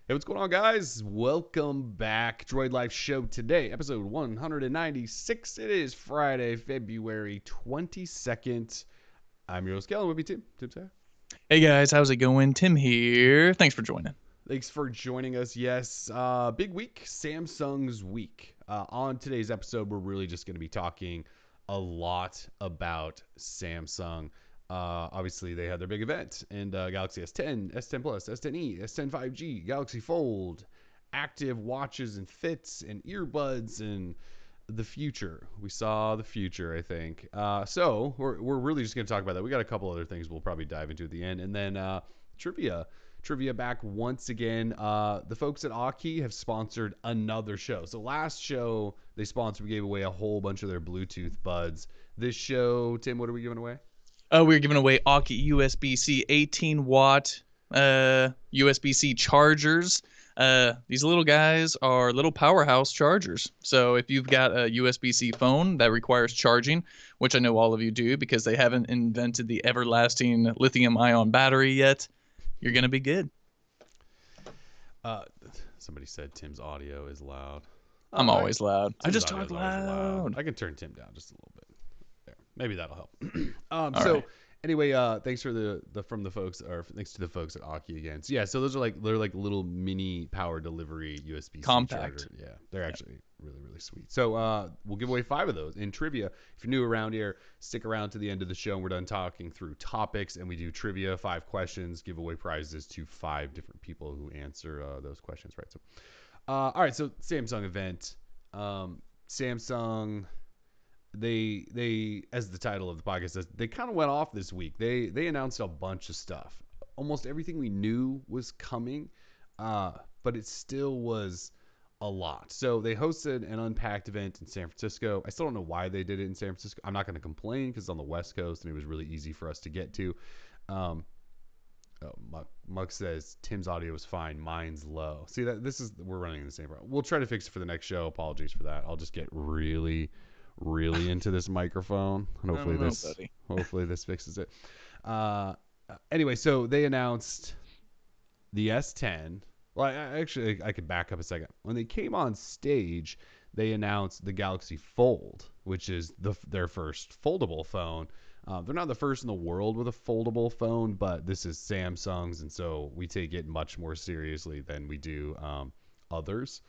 Hey, what's going on, guys? Welcome back. Droid Life Show today, episode 196. It is Friday, February 22nd. I'm your host, Kellen. With me, Tim. Tim's here. Hey guys, how's it going? Tim here. Thanks for joining. Thanks for joining us. Yes, big week, Samsung's week. On today's episode, we're really just going to be talking a lot about Samsung. Obviously, they had their big event, and Galaxy S10, S10 Plus, S10e, S10 5G, Galaxy Fold, active watches and fits and earbuds and the future. We saw the future, I think. So we're really just going to talk about that. We got a couple other things we'll probably dive into at the end, and then trivia back once again. The folks at Aki have sponsored another show. So last show they sponsored, we gave away a whole bunch of their Bluetooth buds. This show, Tim, what are we giving away? We're giving away Aki USB-C 18-watt USB-C chargers. These little guys are little powerhouse chargers. So if you've got a USB-C phone that requires charging, which I know all of you do because they haven't invented the everlasting lithium-ion battery yet, you're going to be good. Somebody said Tim's audio is loud. I'm always loud. I Tim's just audio talk is always loud. I can turn Tim down just a little bit. Maybe that'll help. All right. Anyway, thanks for the thanks to the folks at Aki again. So yeah, so they're like little mini power delivery USB-C Compact. charger. Yeah, they're actually really sweet. So we'll give away 5 of those in trivia. If you're new around here, stick around to the end of the show and we're done talking through topics and we do trivia, 5 questions, give away prizes to 5 different people who answer those questions, right? So all right, so Samsung event. Samsung, they as the title of the podcast says, they kind of went off this week. They announced a bunch of stuff. Almost everything we knew was coming, but it still was a lot. So they hosted an Unpacked event in San Francisco. I still don't know why they did it in San Francisco. I'm not going to complain because it's on the West Coast and it was really easy for us to get to. Muck says Tim's audio is fine. Mine's low. See, we're running the same problem. We'll try to fix it for the next show. Apologies for that. I'll just get really into this microphone, and hopefully this fixes it. Anyway, so they announced the S10. Well, I could back up a second. When they came on stage, they announced the Galaxy Fold, which is their first foldable phone. They're not the first in the world with a foldable phone, but this is Samsung's, and so we take it much more seriously than we do others.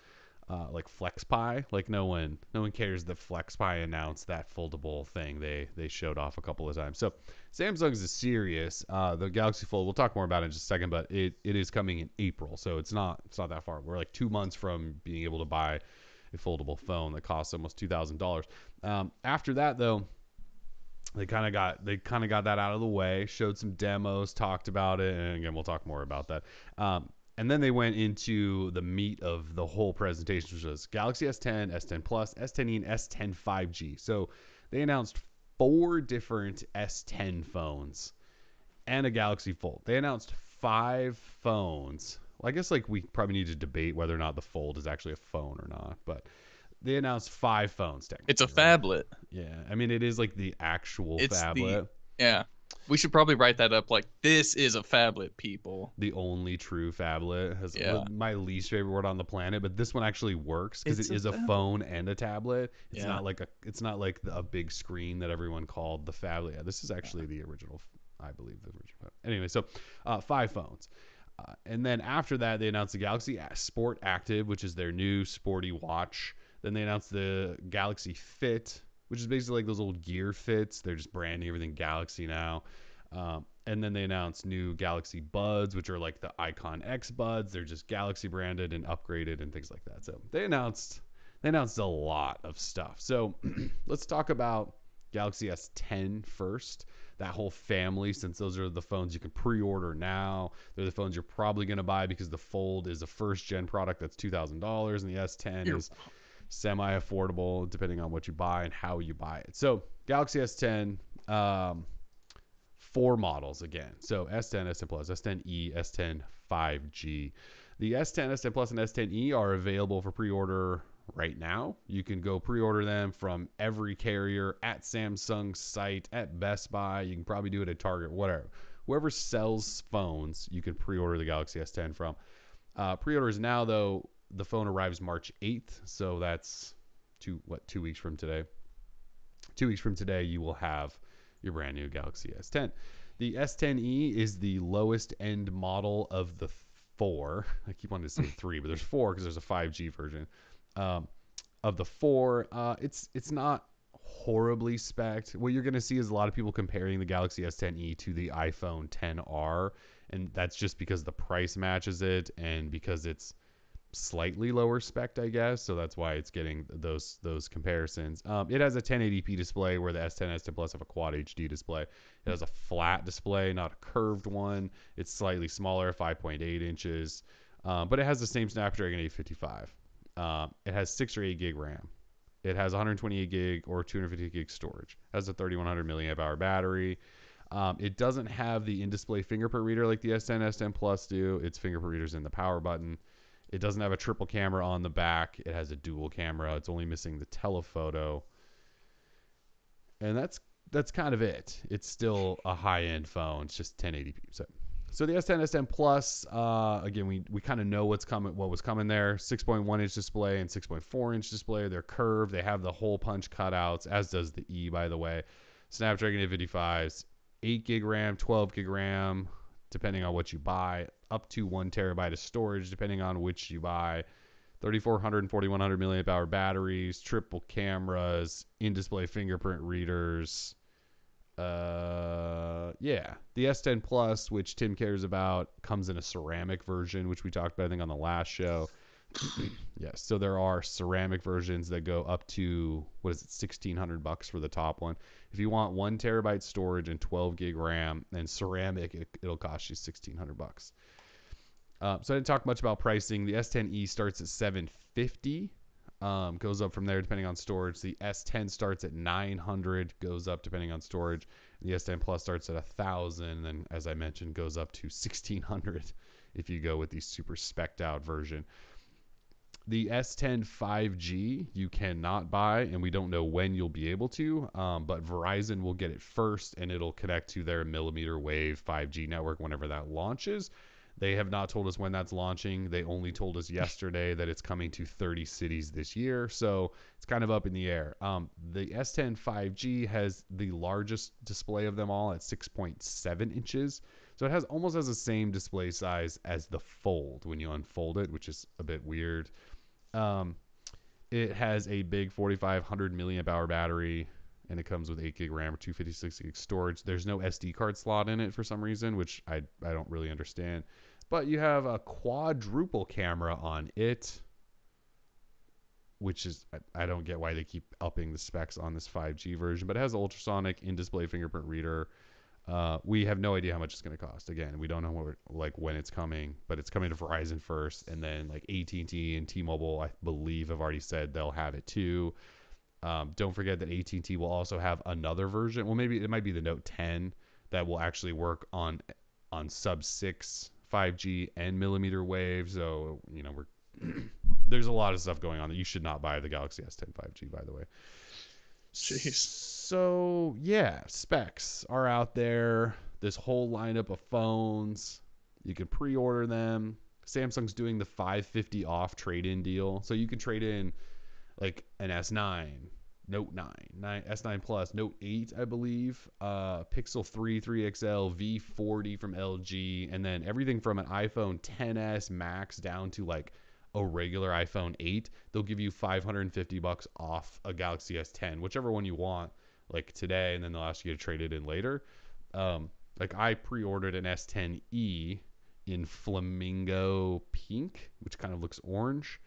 Like FlexPi, like no one cares that FlexPi announced that foldable thing they showed off a couple of times. So Samsung's is serious. The Galaxy Fold, we'll talk more about it in just a second, but it is coming in April, so it's not that far. We're like 2 months from being able to buy a foldable phone that costs almost $2,000. After that, though, they kind of got that out of the way, showed some demos, talked about it, and again we'll talk more about that. And then they went into the meat of the whole presentation, which was Galaxy S10, S10 Plus, S10e, and S10 5G. So they announced 4 different S10 phones and a Galaxy Fold. They announced 5 phones. Well, I guess like we probably need to debate whether or not the Fold is actually a phone or not, but they announced 5 phones technically. It's a phablet. Yeah, I mean it is like the actual phablet. Yeah. We should probably write that up like, this is a phablet, people. The only true phablet has my least favorite word on the planet, but this one actually works because it is a phone and a tablet. It's not like a big screen that everyone called the phablet. Yeah, this is actually the original, I believe the original. Anyway, so 5 phones. And then after that, they announced the Galaxy Sport Active, which is their new sporty watch. Then they announced the Galaxy Fit, which is basically like those old Gear Fits. They're just branding everything Galaxy now. And then they announced new Galaxy Buds, which are like the Icon X Buds. They're just Galaxy branded and upgraded and things like that. So they announced a lot of stuff. So let's talk about Galaxy S10 first. That whole family, since those are the phones you can pre-order now. They're the phones you're probably going to buy because the Fold is a first-gen product that's $2,000, and the S10 is semi-affordable depending on what you buy and how you buy it. So Galaxy S10, 4 models again. So S10, S10 Plus, S10e, S10 5G. The S10, S10 Plus, and S10e are available for pre-order right now. You can go pre-order them from every carrier at Samsung's site, at Best Buy. You can probably do it at Target, whatever. Whoever sells phones, you can pre-order the Galaxy S10 from. Pre-orders now, though. The phone arrives March 8th, so that's 2 weeks from today. 2 weeks from today, you will have your brand new Galaxy S10. The S10e is the lowest end model of the 4. I keep wanting to say 3, but there's 4 because there's a 5G version. Of the 4, it's not horribly spec'd. What you're going to see is a lot of people comparing the Galaxy S10e to the iPhone XR, and that's just because the price matches it and because it's slightly lower spec, I guess. So that's why it's getting those comparisons. It has a 1080p display where the S10 and S10 Plus have a quad HD display. It has a flat display, not a curved one. It's slightly smaller, 5.8 inches, but it has the same Snapdragon 855. It has 6 or 8 gig RAM. It has 128 gig or 250 gig storage. It has a 3100 milliamp hour battery. It doesn't have the in-display fingerprint reader like the S10, S10 Plus do. Its fingerprint reader's in the power button. It doesn't have a triple camera on the back. It has a dual camera. It's only missing the telephoto. And that's kind of it. It's still a high-end phone. It's just 1080p. So the S10, S10 Plus, again, we kind of know what was coming there. 6.1 inch display and 6.4 inch display. They're curved. They have the hole punch cutouts, as does the E, by the way. Snapdragon 855s, 8 gig RAM, 12 gig RAM, depending on what you buy, up to 1 terabyte of storage, depending on which you buy, 3400 and 4100 milliamp hour batteries, triple cameras, in-display fingerprint readers. Yeah, the S10 Plus, which Tim cares about, comes in a ceramic version, which we talked about, I think, on the last show. Yes, so there are ceramic versions that go up to, what is it, $1,600 for the top one. If you want 1 terabyte storage and 12 gig RAM and ceramic, it'll cost you $1,600. So I didn't talk much about pricing. The S10e starts at $750, goes up from there depending on storage. The S10 starts at $900, goes up depending on storage. The S10 Plus starts at $1,000, and then, as I mentioned, goes up to $1,600 if you go with the super spec'd out version. The S10 5G you cannot buy, and we don't know when you'll be able to, but Verizon will get it first, and it'll connect to their millimeter wave 5G network whenever that launches. They have not told us when that's launching. They only told us yesterday that it's coming to 30 cities this year, so it's kind of up in the air. The S10 5G has the largest display of them all at 6.7 inches. So it almost has the same display size as the Fold when you unfold it, which is a bit weird. It has a big 4500 milliamp hour battery, and it comes with 8 gig RAM or 256 gig storage. There's no SD card slot in it for some reason, which I don't really understand. But you have a quadruple camera on it, which is, I don't get why they keep upping the specs on this 5G version, but it has an ultrasonic in-display fingerprint reader. We have no idea how much it's going to cost. Again, we don't know when it's coming, but it's coming to Verizon first, and then like AT&T and T-Mobile, I believe, have already said they'll have it too. Don't forget that AT&T will also have another version. Well, maybe it might be the Note 10 that will actually work on sub-6 5G and millimeter wave. So, there's a lot of stuff going on that you should not buy the Galaxy S10 5G, by the way. Jeez. So, yeah, specs are out there. This whole lineup of phones. You can pre-order them. Samsung's doing the $550 off trade-in deal. So you can trade in like an S9, Note 9, S9 Plus, Note 8, I believe, Pixel 3, 3XL, V40 from LG, and then everything from an iPhone XS Max down to like a regular iPhone 8. They'll give you $550 off a Galaxy S10, whichever one you want, like today, and then they'll ask you to trade it in later. Like I pre-ordered an S10e in flamingo pink, which kind of looks orange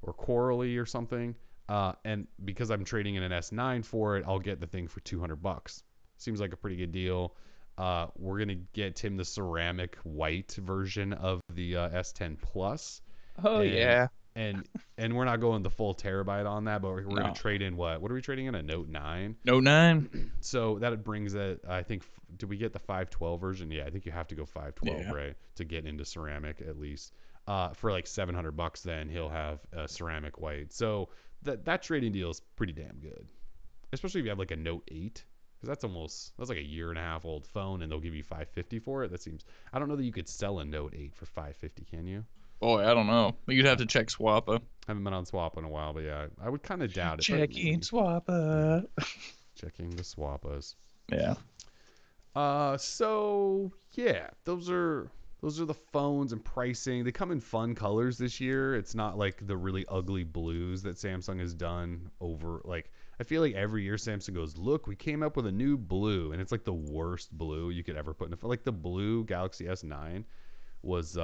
or corally or something. And because I'm trading in an S9 for it, I'll get the thing for $200. Seems like a pretty good deal. We're going to get Tim the ceramic white version of the S10 Plus. Oh, yeah. And we're not going the full terabyte on that, but we're going to trade in what? What are we trading in? A Note 9? Note 9. So that brings it, I think, did we get the 512 version? Yeah, I think you have to go 512, right, to get into ceramic at least. For like $700 then he'll have a ceramic white. So that trading deal is pretty damn good, especially if you have like a Note 8, because that's like a year and a half old phone, and they'll give you $550 for it. That seems, I don't know that you could sell a Note 8 for $550, can you? Boy, I don't know. You'd have to check Swappa. Haven't been on Swappa in a while, but yeah, I would kind of doubt it. Checking Swappa. Checking the Swappas. Yeah. So yeah, those are the phones and pricing. They come in fun colors this year. It's not like the really ugly blues that Samsung has done over. Like, I feel like every year Samsung goes, look, we came up with a new blue, and it's like the worst blue you could ever put in a phone. Like the blue Galaxy S9 was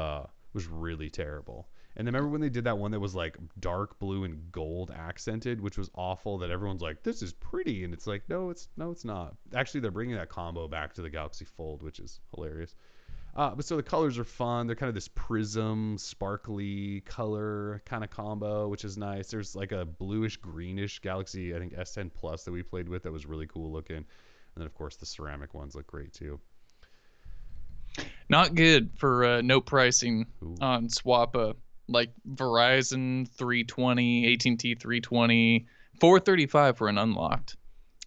really terrible. And then remember when they did that one that was like dark blue and gold accented, which was awful, that everyone's like, this is pretty. And it's like, no, it's not. Actually, they're bringing that combo back to the Galaxy Fold, which is hilarious. But so the colors are fun. They're kind of this prism, sparkly color kind of combo, which is nice. There's like a bluish greenish Galaxy, I think S10 Plus that we played with that was really cool looking. And then of course the ceramic ones look great too. Not good for no pricing Ooh. on Swappa. Like Verizon 320, AT&T 320, 435 for an unlocked.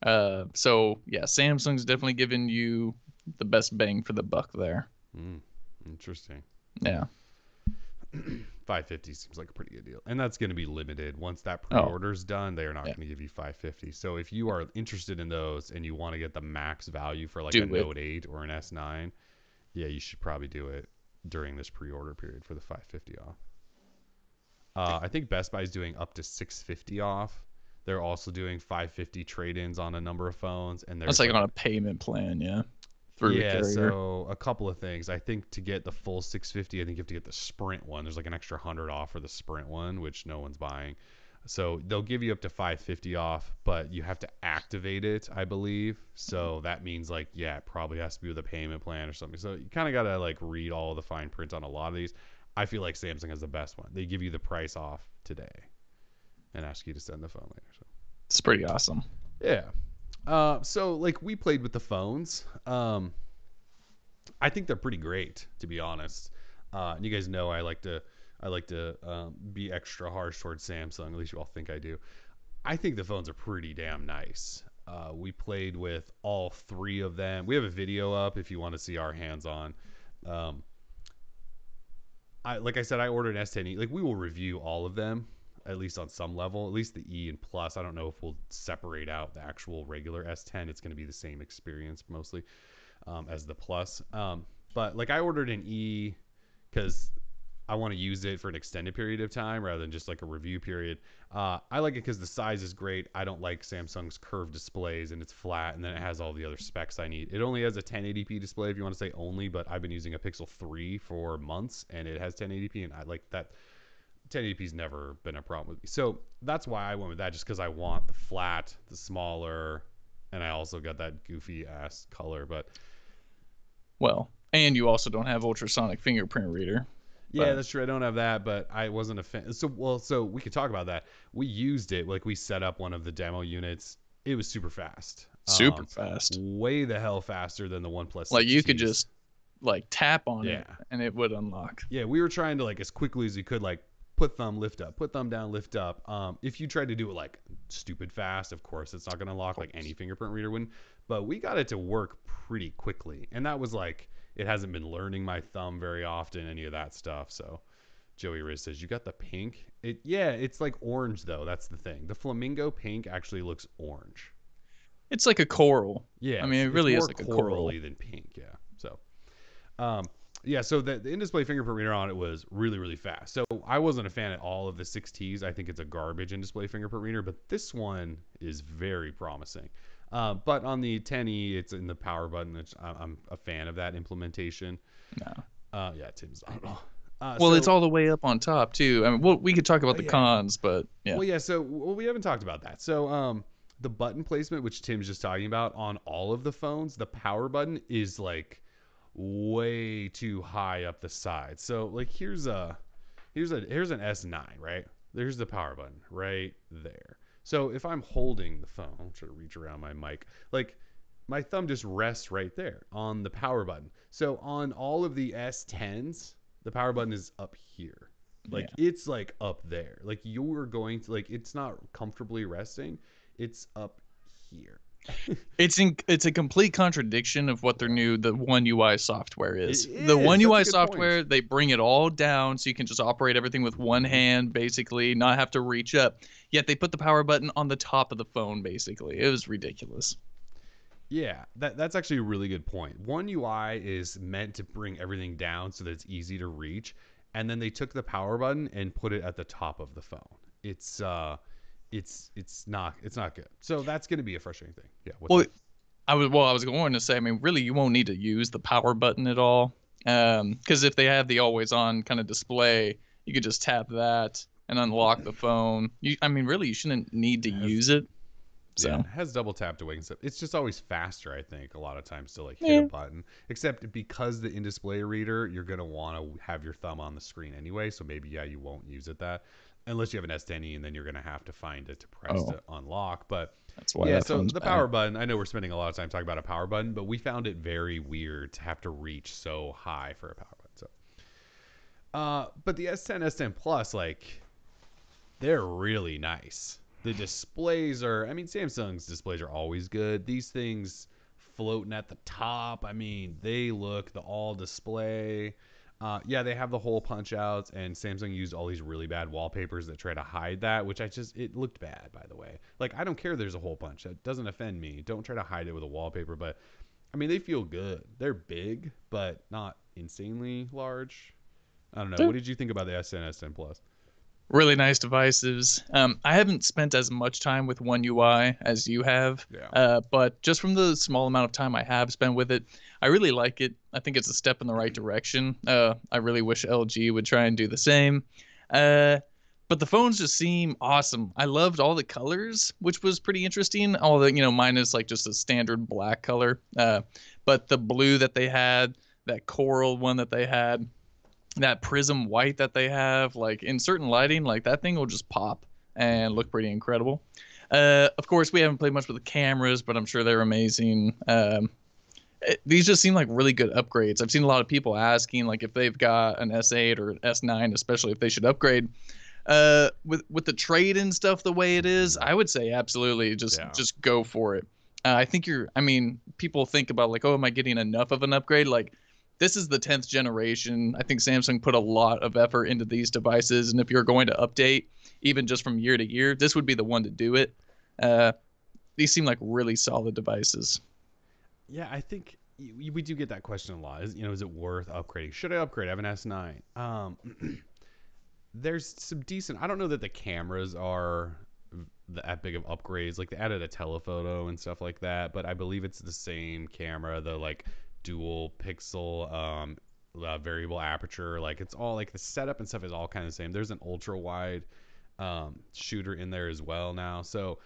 So yeah, Samsung's definitely giving you the best bang for the buck there. Interesting. Yeah. 550 seems like a pretty good deal, and that's going to be limited. Once that pre-order's done, they are not going to give you 550. So if you are interested in those and you want to get the max value for like Note 8 or an S9, yeah, you should probably do it during this pre-order period for the 550 off. I think Best Buy is doing up to 650 off. They're also doing 550 trade-ins on a number of phones, and that's like on a payment plan, yeah. Yeah, so a couple of things. I think to get the full 650, I think you have to get the Sprint one. There's like an extra 100 off for the Sprint one, which no one's buying. So they'll give you up to 550 off, but you have to activate it, I believe. So that means like, yeah, it probably has to be with a payment plan or something. So you kind of got to like read all of the fine print on a lot of these. I feel like Samsung has the best one. They give you the price off today and ask you to send the phone later. So it's pretty awesome. Yeah. So like we played with the phones. I think they're pretty great, to be honest. And you guys know I like to be extra harsh towards Samsung. At least you all think I do. I think the phones are pretty damn nice. We played with all three of them. We have a video up if you want to see our hands-on. Like I said, I ordered an S10e. Like we will review all of them, at least on some level. At least the E and Plus. I don't know if we'll separate out the actual regular S10. It's going to be the same experience mostly as the Plus. But like I ordered an E because I want to use it for an extended period of time rather than just like a review period. I like it because the size is great. I don't like Samsung's curved displays and it's flat, and then it has all the other specs I need. It only has a 1080p display if you want to say only, but I've been using a Pixel 3 for months and it has 1080p, and I like that. 1080p's never been a problem with me. So that's why I went with that, just because I want the flat, the smaller, and I also got that goofy ass color. But well, and you also don't have ultrasonic fingerprint reader. Yeah, that's true. I don't have that, but I wasn't a fan. So we could talk about that. We used it, like we set up one of the demo units. It was super fast. Super fast. Way the hell faster than the OnePlus. Like 6Ts. You could just like tap on it and it would unlock. Yeah, we were trying to like as quickly as we could like put thumb, lift up, put thumb down, lift up. If you tried to do it like stupid fast, of course it's not going to unlock like any fingerprint reader wouldn't. But we got it to work pretty quickly, and that was like, it hasn't been learning my thumb very often, any of that stuff. So Joey Riz says, you got the pink? It's like orange though. That's the thing. The flamingo pink actually looks orange. It's like a coral. Yeah. I mean, it really is like a coral than pink. Yeah. So, so the in-display fingerprint reader on it was really, really fast. So I wasn't a fan at all of the 6Ts. I think it's a garbage in-display fingerprint reader, but this one is very promising. But on the 10e, it's in the power button, which I'm a fan of that implementation. No. Tim's. I don't know. It's all the way up on top too. I mean, we could talk about the cons, but yeah. We haven't talked about that. So the button placement, which Tim's just talking about, on all of the phones, the power button is like way too high up the side. So like here's an S9, right? There's the power button right there. So if I'm holding the phone, I'm trying to reach around my mic, like my thumb just rests right there on the power button. So on all of the S10s, the power button is up here. Like it's like up there. Like you're going to, like, it's not comfortably resting. It's up here. It's a complete contradiction of what their new the One UI software is. It The is. One That's a UI good point. software, they bring it all down so you can just operate everything with one hand, basically, not have to reach up. Yet they put the power button on the top of the phone, basically. It was ridiculous. Yeah, that's actually a really good point. One UI is meant to bring everything down so that it's easy to reach, and then they took the power button and put it at the top of the phone. It's not good. So that's going to be a frustrating thing. Yeah. What's Well, up? I was going to say, I mean, really, you won't need to use the power button at all, because if they have the always on kind of display, you could just tap that and unlock the phone. I mean, really, you shouldn't need to It has, use it. yeah, So, it has double tap to wake and stuff. It's just always faster, I think, a lot of times to like hit a yeah. button. Except because the in-display reader, you're gonna want to have your thumb on the screen anyway. So maybe you won't use it that, unless you have an S10e, and then you're gonna have to find it to press Oh, to unlock. But that's why yeah, that so phone's the back. power button. I know we're spending a lot of time talking about a power button, but we found it very weird to have to reach so high for a power button. So, but the S10, S10 Plus, like they're really nice. The displays are, I mean, Samsung's displays are always good. These things floating at the top, I mean, they look the all display. Yeah, they have the hole punch outs, and Samsung used all these really bad wallpapers that try to hide that, which it looked bad, by the way. Like, I don't care there's a hole punch. That doesn't offend me. Don't try to hide it with a wallpaper, but I mean, they feel good. They're big, but not insanely large. I don't know. What did you think about the S10, S10 Plus? Really nice devices. I haven't spent as much time with One UI as you have, Yeah. but just from the small amount of time I have spent with it, I really like it. I think it's a step in the right direction. I really wish LG would try and do the same. Uh, but the phones just seem awesome. I loved all the colors, which was pretty interesting. All the, mine is like just a standard black color. But the blue that they had, that coral one that they had, that prism white that they have, like in certain lighting, like that thing will just pop and look pretty incredible. Of course, we haven't played much with the cameras, but I'm sure they're amazing. These just seem like really good upgrades. I've seen a lot of people asking like if they've got an S8 or S9, especially if they should upgrade. With the trade and stuff the way it is, I would say absolutely Yeah. just go for it. I think I mean, people think about like, oh, am I getting enough of an upgrade? Like, this is the 10th generation. I think Samsung put a lot of effort into these devices, and if you're going to update, even just from year to year, this would be the one to do it. Uh, these seem like really solid devices. Yeah, I think we do get that question a lot. Is it worth upgrading? Should I upgrade? I have an S9. There's some decent. I don't know that the cameras are that big of upgrades. Like they added a telephoto and stuff like that, but I believe it's the same camera. The like dual pixel variable aperture. Like it's all like the setup and stuff is all kind of the same. There's an ultra wide shooter in there as well now. So,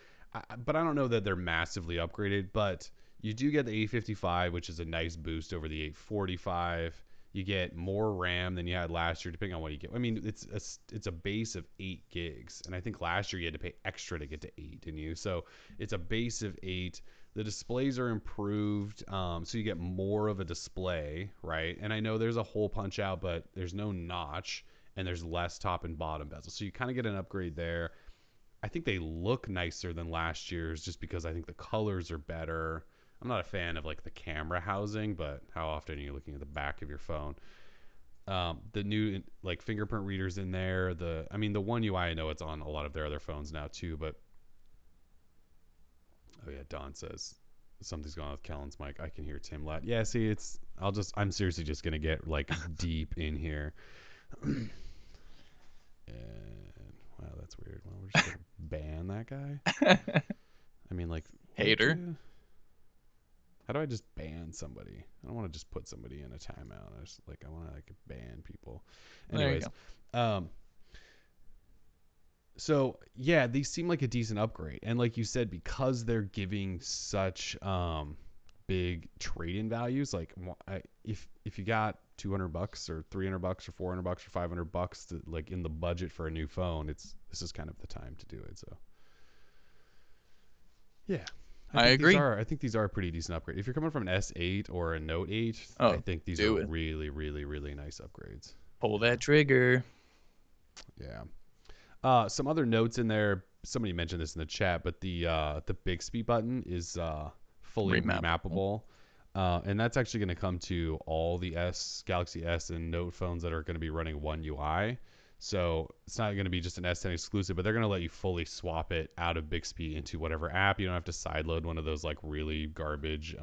but I don't know that they're massively upgraded. But you do get the 855, which is a nice boost over the 845. You get more RAM than you had last year, depending on what you get. I mean, it's a base of 8 gigs, and I think last year you had to pay extra to get to 8, didn't you? So it's a base of 8. The displays are improved, so you get more of a display, right? And I know there's a hole punch out, but there's no notch, and there's less top and bottom bezel, so you kind of get an upgrade there. I think they look nicer than last year's, just because I think the colors are better. I'm not a fan of like the camera housing, but how often are you looking at the back of your phone? The new like fingerprint readers in there. The One UI, I know it's on a lot of their other phones now too, but oh yeah, Don says something's going on with Kellen's mic. I can hear Tim loud. Yeah, see, I'm seriously just gonna get like deep in here. And wow, that's weird. Well, we're just gonna ban that guy. I mean, like, Hater. How do I just ban somebody? I don't want to just put somebody in a timeout. I want to like ban people. Anyways, so yeah, these seem like a decent upgrade, and like you said, because they're giving such big trade-in values, like if you got $200 or $300 or $400 or $500 to, like in the budget for a new phone, this is kind of the time to do it. So yeah. I agree. I think these are a pretty decent upgrade. If you're coming from an S8 or a Note 8, I think these are really, really, really nice upgrades. Pull that trigger. Yeah. Some other notes in there. somebody mentioned this in the chat, but the Bixby button is fully remappable. And that's actually going to come to all the Galaxy S and Note phones that are going to be running One UI. So it's not going to be just an S10 exclusive, but they're going to let you fully swap it out of Bixby into whatever app. You don't have to sideload one of those like really garbage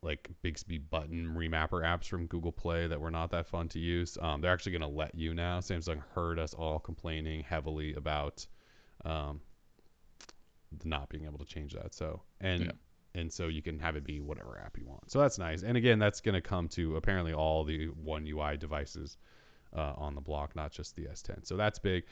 like Bixby button remapper apps from Google Play that were not that fun to use. They're actually going to let you now. Samsung heard us all complaining heavily about not being able to change that. So and so you can have it be whatever app you want. So that's nice. And again, that's going to come to apparently all the One UI devices on the block, not just the S10. So that's big.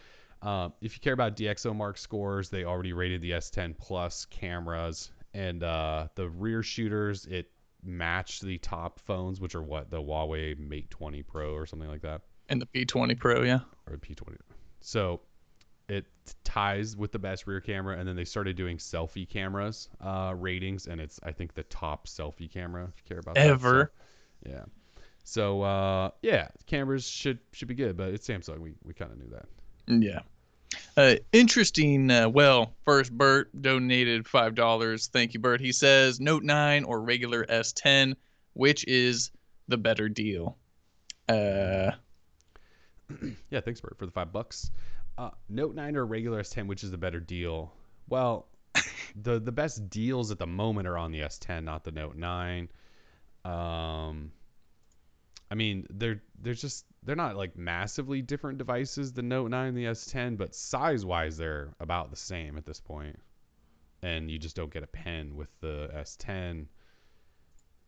If you care about DxOMark scores, they already rated the S10 Plus cameras, and the rear shooters, it matched the top phones, which are what, the Huawei Mate 20 Pro or something like that. And the P20 Pro, yeah. Or P20. So it ties with the best rear camera, and then they started doing selfie cameras ratings, and it's, I think, the top selfie camera, if you care about ever. That. Yeah. So yeah, cameras should be good, but it's Samsung. We kind of knew that. Yeah. Interesting. Well, first, Bert donated $5. Thank you, Bert. He says Note 9 or regular S10, which is the better deal? Yeah, thanks, Bert, for the $5. Note 9 or regular S10, which is the better deal? Well, the best deals at the moment are on the S10, not the Note 9. I mean, they're not like massively different devices, the Note 9 and the S10, but size-wise, they're about the same at this point. And you just don't get a pen with the S10.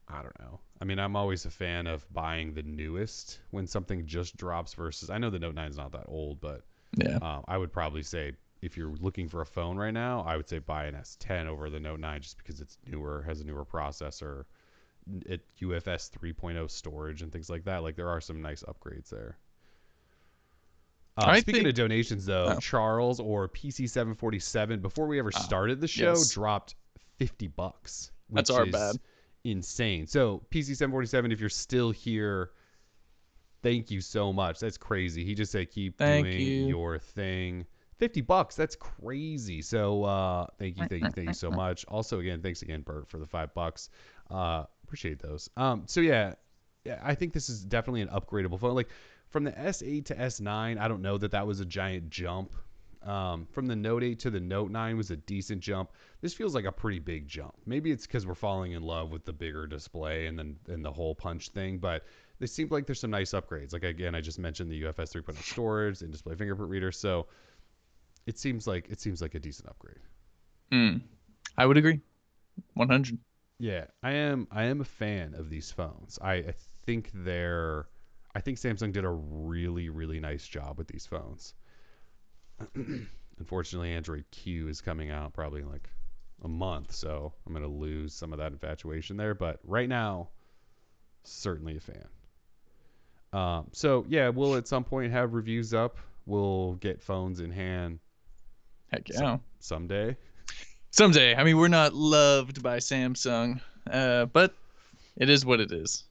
I don't know. I mean, I'm always a fan of buying the newest when something just drops versus, I know the Note 9 is not that old, but yeah, I would probably say if you're looking for a phone right now, I would say buy an S10 over the Note 9 just because it's newer, has a newer processor, it UFS 3.0 storage and things like that. Like, there are some nice upgrades there. Speaking of donations, though, Charles or PC747, before we ever started the show, dropped $50. That's our bad. Insane. So PC747, if you're still here, thank you so much. That's crazy. He just said keep doing your thing. $50. That's crazy. So thank you so much. Also, again, thanks again, Bert, for the $5. Appreciate those. So yeah, I think this is definitely an upgradable phone. Like, from the S8 to S9, I don't know that was a giant jump. From the Note 8 to the Note 9 was a decent jump. This feels like a pretty big jump. Maybe it's because we're falling in love with the bigger display and the hole punch thing, but they seem like there's some nice upgrades. Like, again, I just mentioned the UFS 3.0 storage and display fingerprint reader, so it seems like a decent upgrade. I would agree, 100. Yeah, I am a fan of these phones. I think Samsung did a really, really nice job with these phones. Unfortunately, Android Q is coming out probably in like a month, so I'm going to lose some of that infatuation there. But right now, certainly a fan. So yeah, we'll at some point have reviews up. We'll get phones in hand. Heck yeah. Someday. I mean, we're not loved by Samsung, but it is what it is.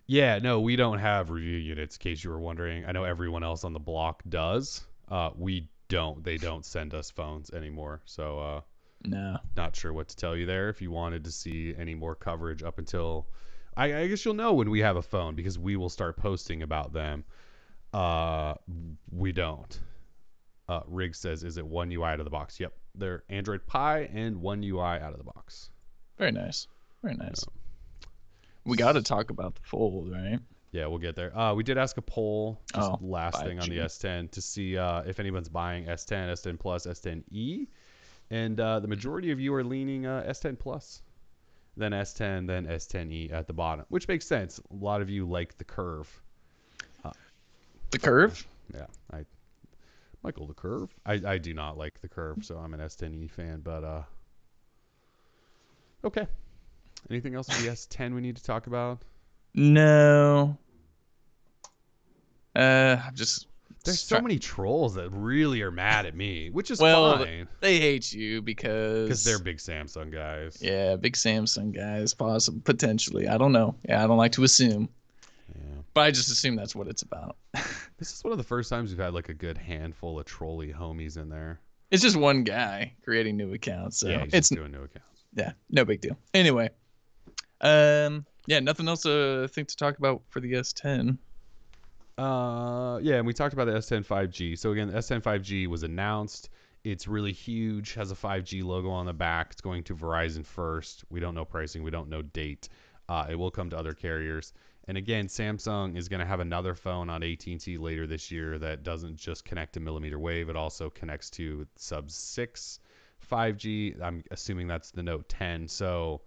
Yeah, no, we don't have review units, in case you were wondering. I know everyone else on the block does. We don't. They don't send us phones anymore. So no, not sure what to tell you there. If you wanted to see any more coverage up until, I guess you'll know when we have a phone, because we will start posting about them. We don't. Riggs says, is it One UI out of the box? Yep. They're Android Pie and One UI out of the box. Very nice. Very nice. We got to talk about the Fold, right? Yeah, we'll get there. We did ask a poll, just last thing on the S10, to see if anyone's buying S10, S10 Plus, S10e. And the majority of you are leaning S10 Plus, then S10, then S10e at the bottom, which makes sense. A lot of you like the curve. The curve? Yeah, Michael, the curve. I do not like the curve, so I'm an S10e fan. But okay. Anything else with the S10 we need to talk about? No. I'm just. There's so many trolls that really are mad at me, which is fine. They hate you because they're big Samsung guys. Yeah, big Samsung guys, potentially. I don't know. Yeah, I don't like to assume. Yeah. But I just assume that's what it's about. This is one of the first times we've had like a good handful of trolley homies in there. It's just one guy creating new accounts, so Yeah, he's it's just doing new accounts. Yeah, no big deal. Anyway, yeah, nothing else I think to talk about for the S10. Yeah, and we talked about the S10 5G. So again, the S10 5G was announced. It's really huge, has a 5G logo on the back. It's going to Verizon first. We don't know pricing. We don't know date. It will come to other carriers. And again, Samsung is going to have another phone on AT&T later this year that doesn't just connect to millimeter wave. It also connects to sub-6 5G. I'm assuming that's the Note 10. So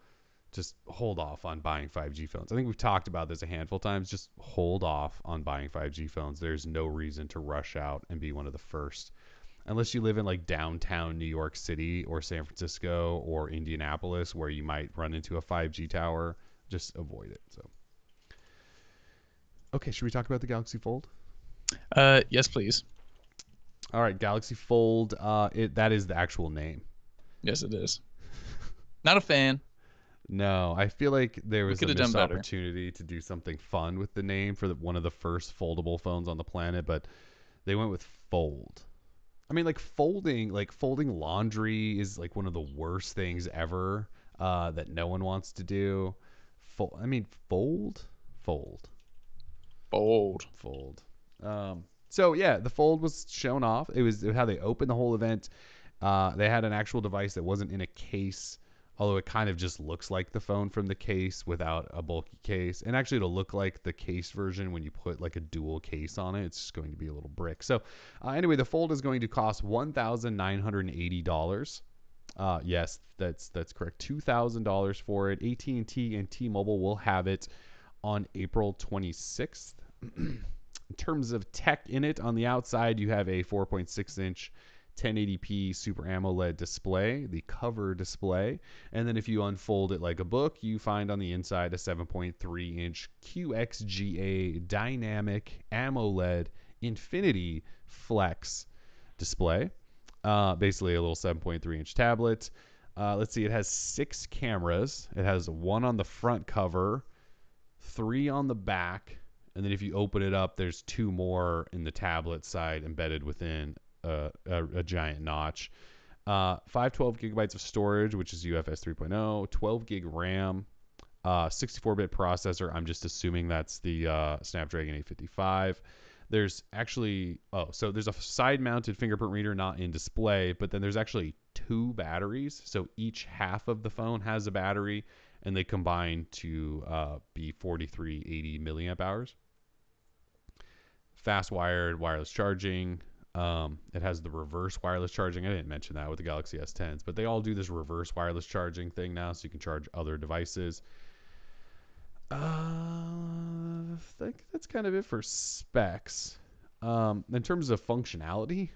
just hold off on buying 5G phones. I think we've talked about this a handful of times. Just hold off on buying 5G phones. There's no reason to rush out and be one of the first. Unless you live in like downtown New York City or San Francisco or Indianapolis where you might run into a 5G tower, just avoid it. So, okay, should we talk about the Galaxy Fold? Yes, please. All right, Galaxy Fold. That is the actual name. Yes, it is. Not a fan. No, I feel like there was a missed better. opportunity to do something fun with the name for one of the first foldable phones on the planet, but they went with Fold. I mean, like folding laundry is like one of the worst things ever that no one wants to do. Fold. So yeah, the Fold was shown off. It was how they opened the whole event. They had an actual device that wasn't in a case, although it kind of just looks like the phone from the case without a bulky case. And actually it'll look like the case version when you put like a dual case on it. It's just going to be a little brick. So anyway, the Fold is going to cost $1,980. Yes, that's correct. $2,000 for it. AT&T and T-Mobile will have it on April 26th. In terms of tech in it, on the outside, you have a 4.6-inch 1080p Super AMOLED display, the cover display. And then if you unfold it like a book, you find on the inside a 7.3-inch QXGA dynamic AMOLED Infinity Flex display. Basically a little 7.3-inch tablet. Let's see, it has 6 cameras. It has 1 on the front cover, 3 on the back, and then if you open it up, there's 2 more in the tablet side embedded within a giant notch. 512 gigabytes of storage, which is UFS 3.0, 12 gig RAM, 64-bit processor. I'm just assuming that's the Snapdragon 855. There's actually, so there's a side-mounted fingerprint reader not in display, but then there's actually 2 batteries. So each half of the phone has a battery, and they combine to be 4380 milliamp hours. Fast wired wireless charging. It has the reverse wireless charging. I didn't mention that with the Galaxy S10s, but they all do this reverse wireless charging thing now, so you can charge other devices. I think that's kind of it for specs. In terms of functionality,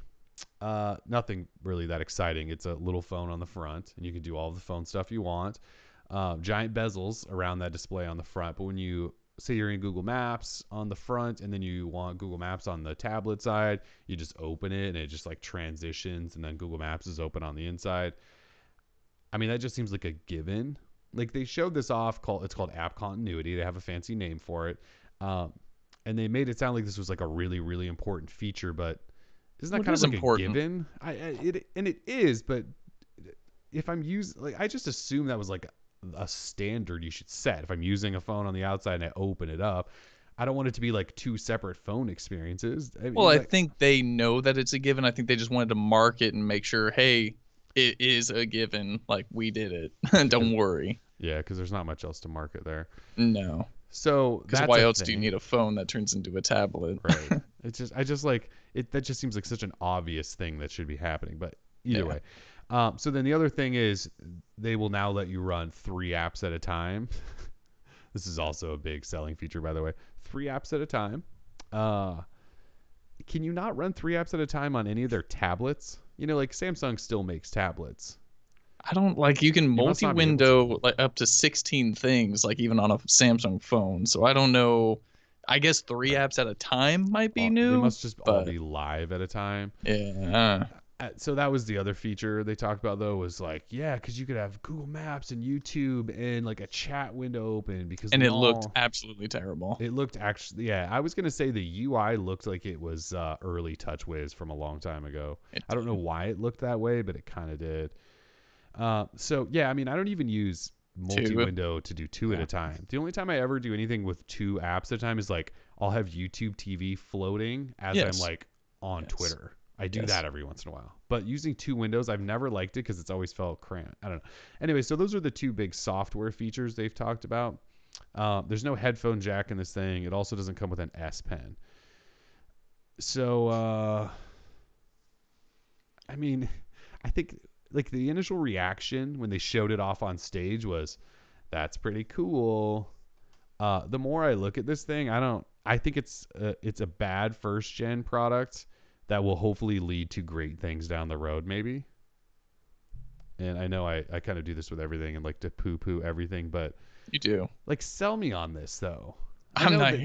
nothing really that exciting. It's a little phone on the front, and you can do all of the phone stuff you want. Giant bezels around that display on the front, but when you say you're in Google Maps on the front and then you want Google Maps on the tablet side, you just open it and it just like transitions, and then Google Maps is open on the inside. I mean, that just seems like a given. Like they showed this off, it's called app continuity. They have a fancy name for it. And they made it sound like this was like a really, really important feature, but isn't that kind of like important? A given? It is, but if I'm using, like, I just assume that was like a standard you should set. If I'm using a phone on the outside and I open it up, I don't want it to be like 2 separate phone experiences. I think they know that it's a given. I think they just wanted to mark it and make sure, hey, it is a given. Like, we did it. Don't worry. Yeah, because there's not much else to market there. No. So because why else do you need a phone that turns into a tablet? Right. I just like it. That just seems like such an obvious thing that should be happening. But either way. So then the other thing is they will now let you run 3 apps at a time. This is also a big selling feature, by the way. 3 apps at a time. Can you not run 3 apps at a time on any of their tablets? You know, like Samsung still makes tablets. I don't like you can multi-window like up to 16 things, like even on a Samsung phone. So I don't know. I guess 3 apps at a time might be new. They must just all be live at a time. Yeah. So that was the other feature they talked about, though, was like, yeah, because you could have Google Maps and YouTube and like a chat window open, because And it looked absolutely terrible. it looked actually, yeah, I was gonna say the UI looked like it was early TouchWiz from a long time ago. I don't know why it looked that way, but it kind of did. So yeah, I mean, I don't even use multi-window to do two at a time. The only time I ever do anything with two apps at a time is like I'll have YouTube TV floating as I'm like on Twitter. I do that every once in a while. But using two windows, I've never liked it because it's always felt cramped. I don't know. Anyway, so those are the two big software features they've talked about. There's no headphone jack in this thing. It also doesn't come with an S Pen. So, I mean, I think like the initial reaction when they showed it off on stage was, that's pretty cool. The more I look at this thing, I think it's a bad first gen product that will hopefully lead to great things down the road, maybe. And I know I kind of do this with everything and like to poo-poo everything, but you do. Like, sell me on this, though. I'm not.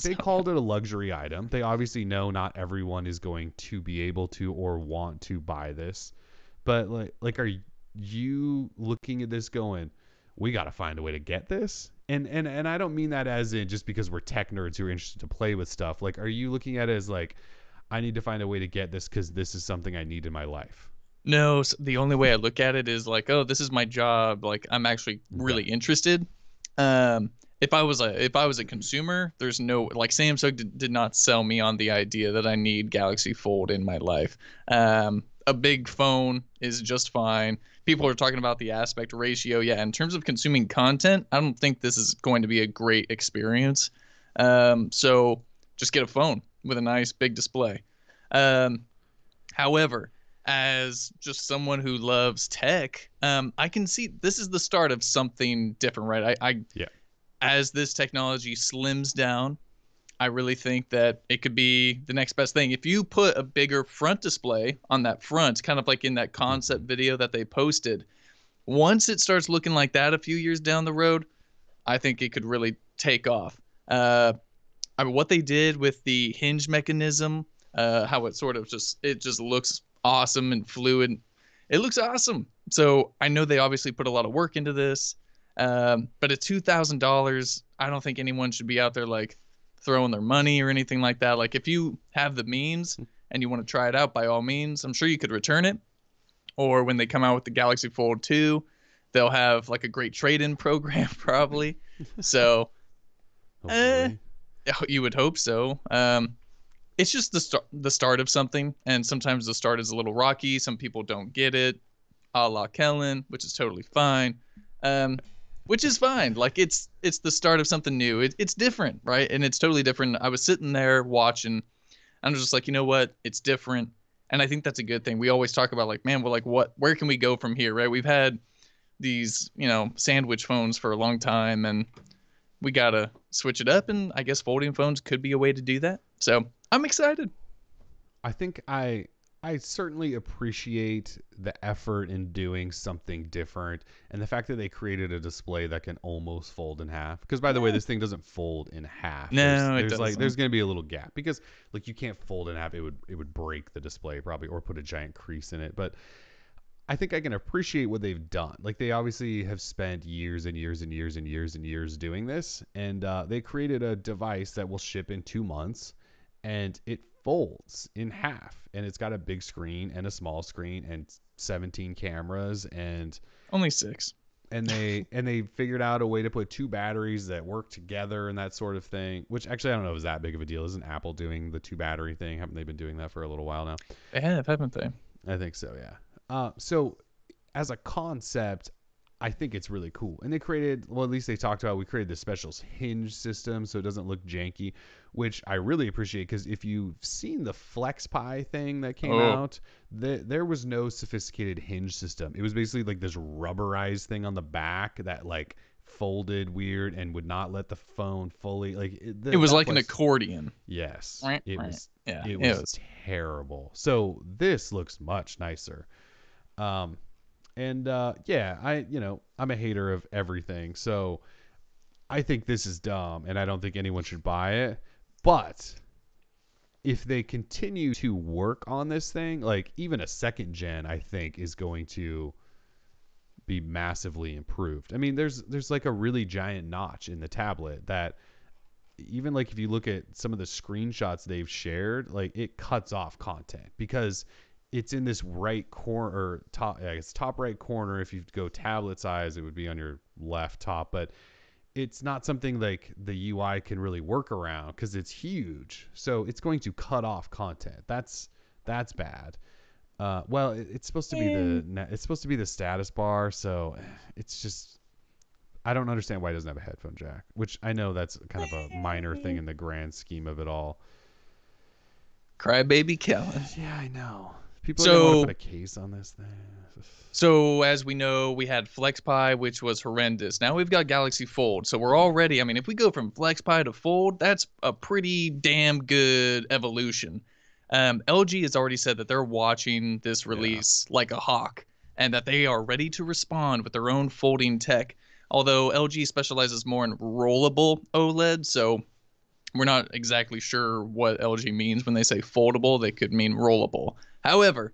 They called it a luxury item. They obviously know not everyone is going to be able to or want to buy this. But like, are you looking at this going, we got to find a way to get this? And I don't mean that as in just because we're tech nerds who are interested to play with stuff. Like, are you looking at it as like, I need to find a way to get this because this is something I need in my life? No, the only way I look at it is like, oh, this is my job. Like, I'm actually really interested. If I was a consumer, there's no, like, Samsung did not sell me on the idea that I need Galaxy Fold in my life. A big phone is just fine. People are talking about the aspect ratio. Yeah, in terms of consuming content, I don't think this is going to be a great experience. So just get a phone with a nice big display. However, as just someone who loves tech, I can see this is the start of something different, right? As this technology slims down, I really think that it could be the next best thing. If you put a bigger front display on that front, kind of like in that concept video that they posted, once it starts looking like that a few years down the road, I think it could really take off. I mean, what they did with the hinge mechanism, how it sort of just looks awesome and fluid. It looks awesome. So I know they obviously put a lot of work into this. But at $2,000, I don't think anyone should be out there like throwing their money or anything like that. Like, if you have the means and you want to try it out, by all means, I'm sure you could return it. Or when they come out with the Galaxy Fold 2, they'll have like a great trade-in program probably. So, you would hope so. It's just the start of something, and sometimes the start is a little rocky. Some people don't get it, a la Kellen, which is totally fine. Which is fine. Like, it's the start of something new. It's different, right? And it's totally different. I was sitting there watching, and I'm just like, you know what? It's different. And I think that's a good thing. We always talk about like, man, well, like where can we go from here, right? We've had these, sandwich phones for a long time, and we got to switch it up. And I guess folding phones could be a way to do that. So I'm excited. I think I certainly appreciate the effort in doing something different, and the fact that they created a display that can almost fold in half. Because, by the way, this thing doesn't fold in half. No, there's like there's going to be a little gap because like you can't fold in half. It would break the display probably, or put a giant crease in it. But I think I can appreciate what they've done. Like, they obviously have spent years and years and years and years and years doing this, and they created a device that will ship in 2 months, and it folds in half, and it's got a big screen and a small screen and 17 cameras and only 6. And they figured out a way to put 2 batteries that work together and that sort of thing, which actually I don't know if is that big of a deal. Isn't Apple doing the 2 battery thing? Haven't they been doing that for a little while now? They have, haven't they? I think so, yeah. So as a concept, I think it's really cool. And they created, well, at least they talked about, we created this special hinge system so it doesn't look janky, which I really appreciate, because if you've seen the FlexPi thing that came out, there was no sophisticated hinge system. It was basically like this rubberized thing on the back that like folded weird and would not let the phone fully, like it was like an accordion. Yes. It was terrible. So this looks much nicer. And yeah, I'm a hater of everything, so I think this is dumb, and I don't think anyone should buy it. But if they continue to work on this thing, like even a second gen, I think is going to be massively improved. I mean, there's like a really giant notch in the tablet that even like if you look at some of the screenshots they've shared, like it cuts off content because it's in this right corner or top, I guess top right corner. If you go tablet size, it would be on your left top, but it's not something like the UI can really work around because it's huge. So it's going to cut off content. That's bad. Well, it's supposed to be the status bar, so it's just I don't understand why it doesn't have a headphone jack, which I know that's kind of a minor thing in the grand scheme of it all. Crybaby Kellen. Yeah, I know. People are going to want to put a case on this thing. So as we know, we had FlexPi, which was horrendous. Now we've got Galaxy Fold. So we're already, I mean, if we go from FlexPi to Fold, that's a pretty damn good evolution. LG has already said that they're watching this release like a hawk and that they are ready to respond with their own folding tech. Although LG specializes more in rollable OLED, so we're not exactly sure what LG means when they say foldable. They could mean rollable. However,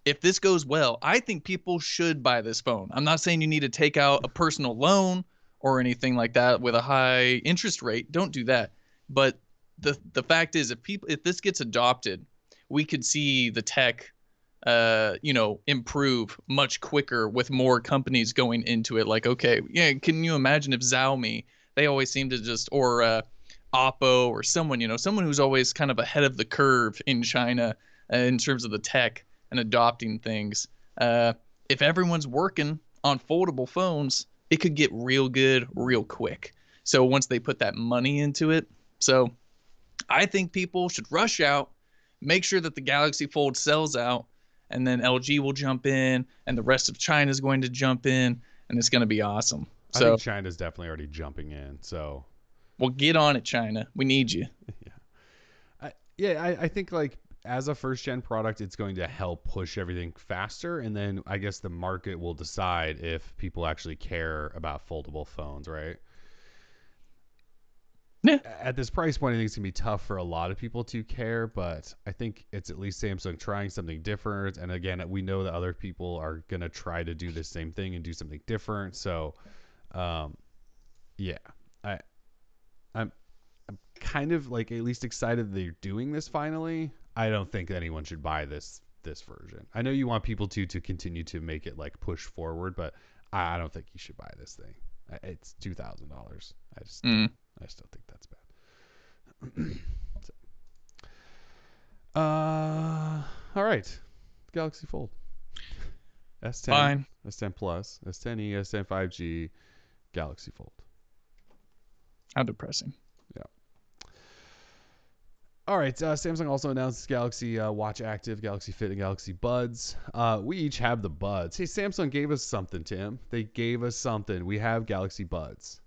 if this goes well, I think people should buy this phone. I'm not saying you need to take out a personal loan or anything like that with a high interest rate. Don't do that. But the fact is, if this gets adopted, we could see the tech, improve much quicker with more companies going into it. Like, okay, yeah, can you imagine if Xiaomi? They always seem to just, or Oppo or someone who's always kind of ahead of the curve in China in terms of the tech and adopting things. If everyone's working on foldable phones, it could get real good real quick. So once they put that money into it, so I think people should rush out, make sure that the Galaxy Fold sells out, and then LG will jump in, and the rest of China is going to jump in, and it's going to be awesome. I think China's definitely already jumping in. So, well, get on it, China. We need you. I think like as a first gen product, it's going to help push everything faster, and then I guess the market will decide if people actually care about foldable phones, right? Yeah. At this price point, I think it's gonna be tough for a lot of people to care, but I think it's at least Samsung trying something different. And again, we know that other people are gonna try to do the same thing and do something different. So, I'm kind of like at least excited that they're doing this finally. I don't think anyone should buy this version. I know you want people to continue to make it like push forward, but I don't think you should buy this thing. It's $2,000. I just don't think that's bad. All right. Galaxy Fold. S10. Fine. S10 Plus. S10e, S10 5G. Galaxy Fold. How depressing. Yeah. All right. Samsung also announced Galaxy Watch Active, Galaxy Fit, and Galaxy Buds. We each have the Buds. Hey, Samsung gave us something, Tim. They gave us something. We have Galaxy Buds.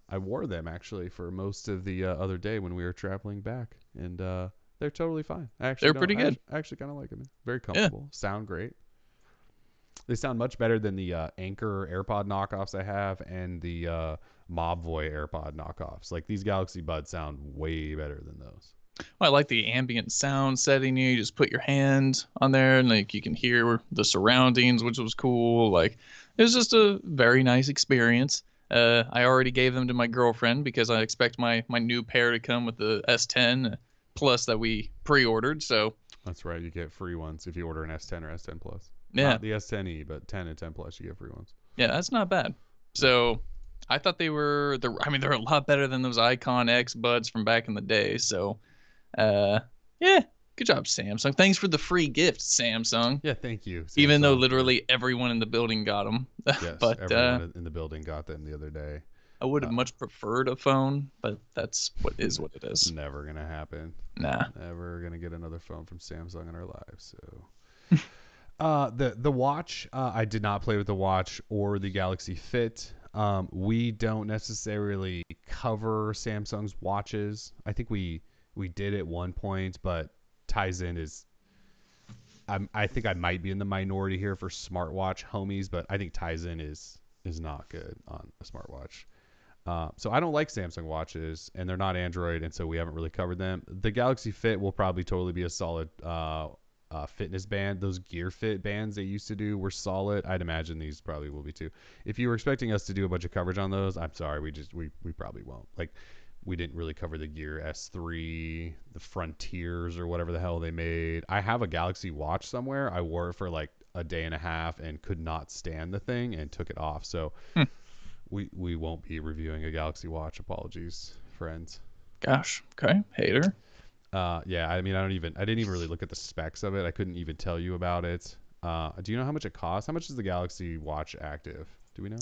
I wore them actually for most of the other day when we were traveling back, and they're totally fine. They're pretty good. I actually kind of like them. Very comfortable. Yeah. Sound great. They sound much better than the Anchor AirPod knockoffs I have and the Mobvoi AirPod knockoffs. Like these Galaxy Buds sound way better than those. Well, I like the ambient sound setting. You just put your hand on there and like you can hear the surroundings, which was cool. Like it was just a very nice experience. I already gave them to my girlfriend because I expect my new pair to come with the S10 Plus that we pre-ordered. So that's right. You get free ones if you order an S10 or S10 Plus. Yeah. Not the S10e, but 10 and 10 Plus, you get free ones. Yeah, that's not bad. So I thought they're a lot better than those Icon X buds from back in the day. So, yeah, good job, Samsung. Thanks for the free gift, Samsung. Yeah, thank you. Samsung. Even though literally everyone in the building got them. Yes, but everyone in the building got them the other day. I would have much preferred a phone, but that's what it is. Never going to happen. Nah. Never going to get another phone from Samsung in our lives, so... The watch, I did not play with the watch or the Galaxy Fit. We don't necessarily cover Samsung's watches. I think we did at one point, but Tizen is. I think I might be in the minority here for smartwatch homies, but I think Tizen is not good on a smartwatch. So I don't like Samsung watches, and they're not Android, and so we haven't really covered them. The Galaxy Fit will probably totally be a solid fitness band. Those Gear Fit bands they used to do were solid. I'd imagine these probably will be too. If you were expecting us to do a bunch of coverage on those, I'm sorry, we probably won't. Like, we didn't really cover the Gear S3, the Frontiers, or whatever the hell they made. I have a Galaxy watch somewhere. I wore it for like a day and a half and could not stand the thing and took it off. So we won't be reviewing a Galaxy watch. Apologies, friends. Gosh, okay, hater. Yeah, I mean, I didn't even really look at the specs of it. I couldn't even tell you about it. Do you know how much it costs? How much is the Galaxy Watch Active? Do we know?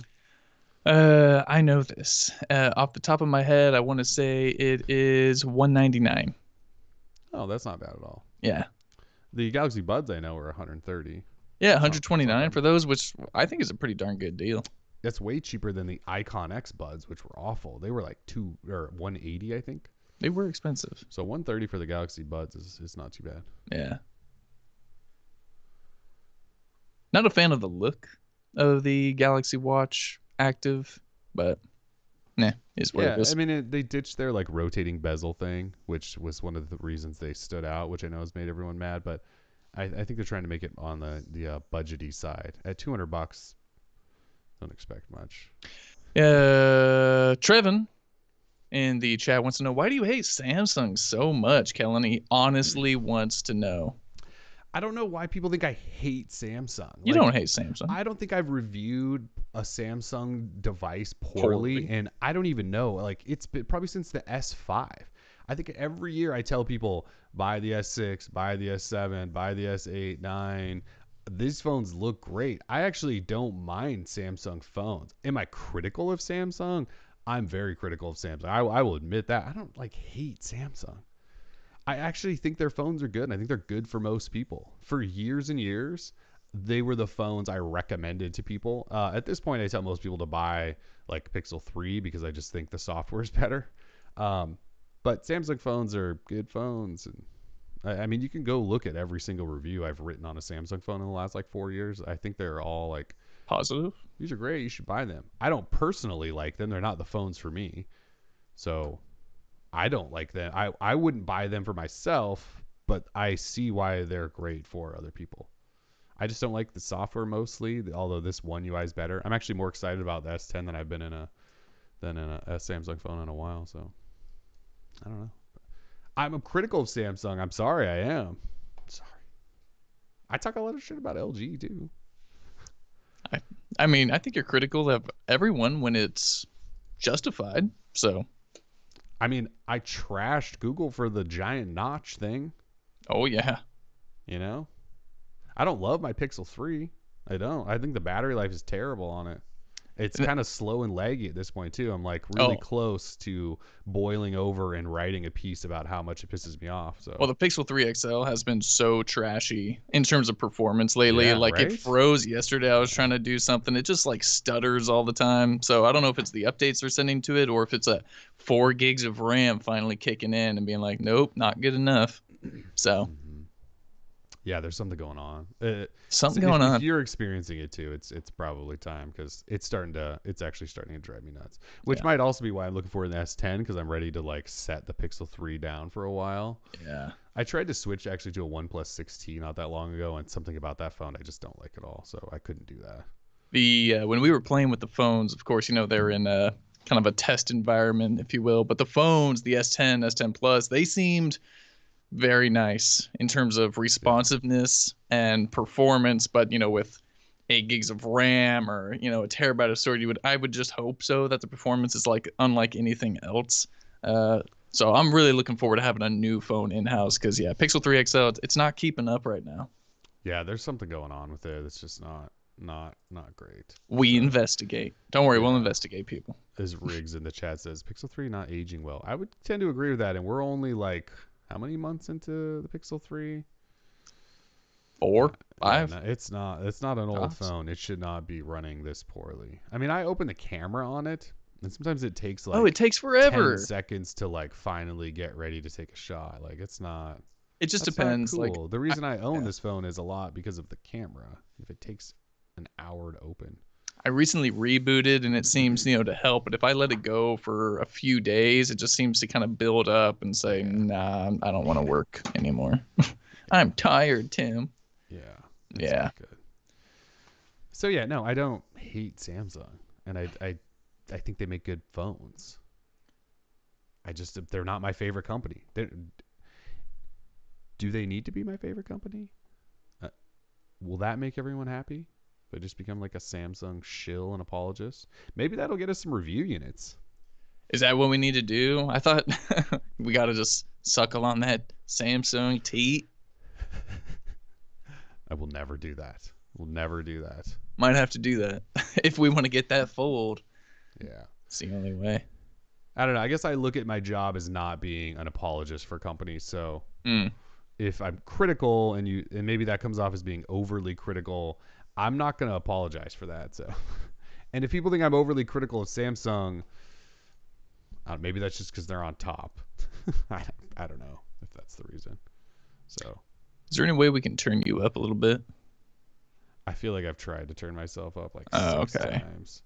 I know this. Off the top of my head, I want to say it is $199. Oh, that's not bad at all. Yeah. The Galaxy Buds I know are 130. Yeah, $129 for those, which I think is a pretty darn good deal. That's way cheaper than the Icon X Buds, which were awful. They were like 180, I think. They were expensive. So 130 for the Galaxy Buds is not too bad. Yeah. Not a fan of the look of the Galaxy Watch Active, but is what it is. I mean, they ditched their like rotating bezel thing, which was one of the reasons they stood out, which I know has made everyone mad. But I think they're trying to make it on the budgety side. At $200, don't expect much. Trevin in the chat wants to know, why do you hate Samsung so much, Kellen? He honestly wants to know. I don't know why people think I hate Samsung. You don't hate Samsung. I don't think I've reviewed a Samsung device poorly, and I don't even know. Like, it's been probably since the S5. I think every year I tell people, buy the S6, buy the S7, buy the S8, 9. These phones look great. I actually don't mind Samsung phones. Am I critical of Samsung? I'm very critical of Samsung. I will admit that. I don't hate Samsung. I actually think their phones are good, and I think they're good for most people. For years and years, they were the phones I recommended to people. At this point, I tell most people to buy like Pixel 3 because I just think the software is better. But Samsung phones are good phones. And I mean, you can go look at every single review I've written on a Samsung phone in the last like 4 years. I think they're all like positive. These are great. You should buy them. I don't personally like them. They're not the phones for me. So I don't like them. I wouldn't buy them for myself, but I see why they're great for other people. I just don't like the software mostly, although this One UI is better. I'm actually more excited about the S10 than I've been in a Samsung phone in a while. So I don't know. I'm critical of Samsung. I'm sorry. I am. Sorry. I talk a lot of shit about LG too. I mean, I think you're critical of everyone when it's justified. So. I mean, I trashed Google for the giant notch thing. Oh, yeah. You know? I don't love my Pixel 3. I don't. I think the battery life is terrible on it. It's kind of slow and laggy at this point, too. I'm like really close to boiling over and writing a piece about how much it pisses me off. So. Well, the Pixel 3 XL has been so trashy in terms of performance lately. Yeah, right? It froze yesterday. I was trying to do something. It just like stutters all the time. So I don't know if it's the updates they're sending to it or if it's a 4 gigs of RAM finally kicking in and being like, nope, not good enough. So. Yeah, there's something going on. If you're experiencing it too, it's probably time because it's actually starting to drive me nuts. Which might also be why I'm looking for an S10 because I'm ready to like set the Pixel 3 down for a while. Yeah. I tried to switch actually to a OnePlus 16 not that long ago, and something about that phone I just don't like at all. So I couldn't do that. When we were playing with the phones, of course, they're in a kind of a test environment, if you will. But the phones, the S10, S10 Plus, they seemed very nice in terms of responsiveness and performance, but with 8 gigs of RAM or a terabyte of storage, I would just hope so that the performance is like unlike anything else. So I'm really looking forward to having a new phone in house because Pixel 3 XL, it's not keeping up right now. Yeah, there's something going on with it. It's just not great. We investigate. Don't worry, we'll investigate, people. As Riggs in the chat says, Pixel 3 not aging well. I would tend to agree with that, and we're only like how many months into the Pixel 3? 4, 5. Yeah, it's not an old phone. It should not be running this poorly. I mean, I open the camera on it, and sometimes it takes like it takes forever. 10 seconds to like finally get ready to take a shot. Like it's not. It just depends. Cool. Like the reason I own this phone is a lot because of the camera. If it takes an hour to open. I recently rebooted and it seems, to help. But if I let it go for a few days, it just seems to kind of build up and say, nah, I don't want to work anymore. I'm tired, Tim. Yeah. Yeah. Not good. So yeah, no, I don't hate Samsung, and I think they make good phones. They're not my favorite company. Do they need to be my favorite company? Will that make everyone happy? If I just become like a Samsung shill and apologist? Maybe that'll get us some review units. Is that what we need to do? I thought we got to just suckle on that Samsung teat. I will never do that. We'll never do that. Might have to do that if we want to get that fold. Yeah. It's the only way. I don't know. I guess I look at my job as not being an apologist for companies. So if I'm critical and maybe that comes off as being overly critical, I'm not going to apologize for that. So, and if people think I'm overly critical of Samsung, maybe that's just because they're on top. I don't know if that's the reason. So, is there any way we can turn you up a little bit? I feel like I've tried to turn myself up like 6 times.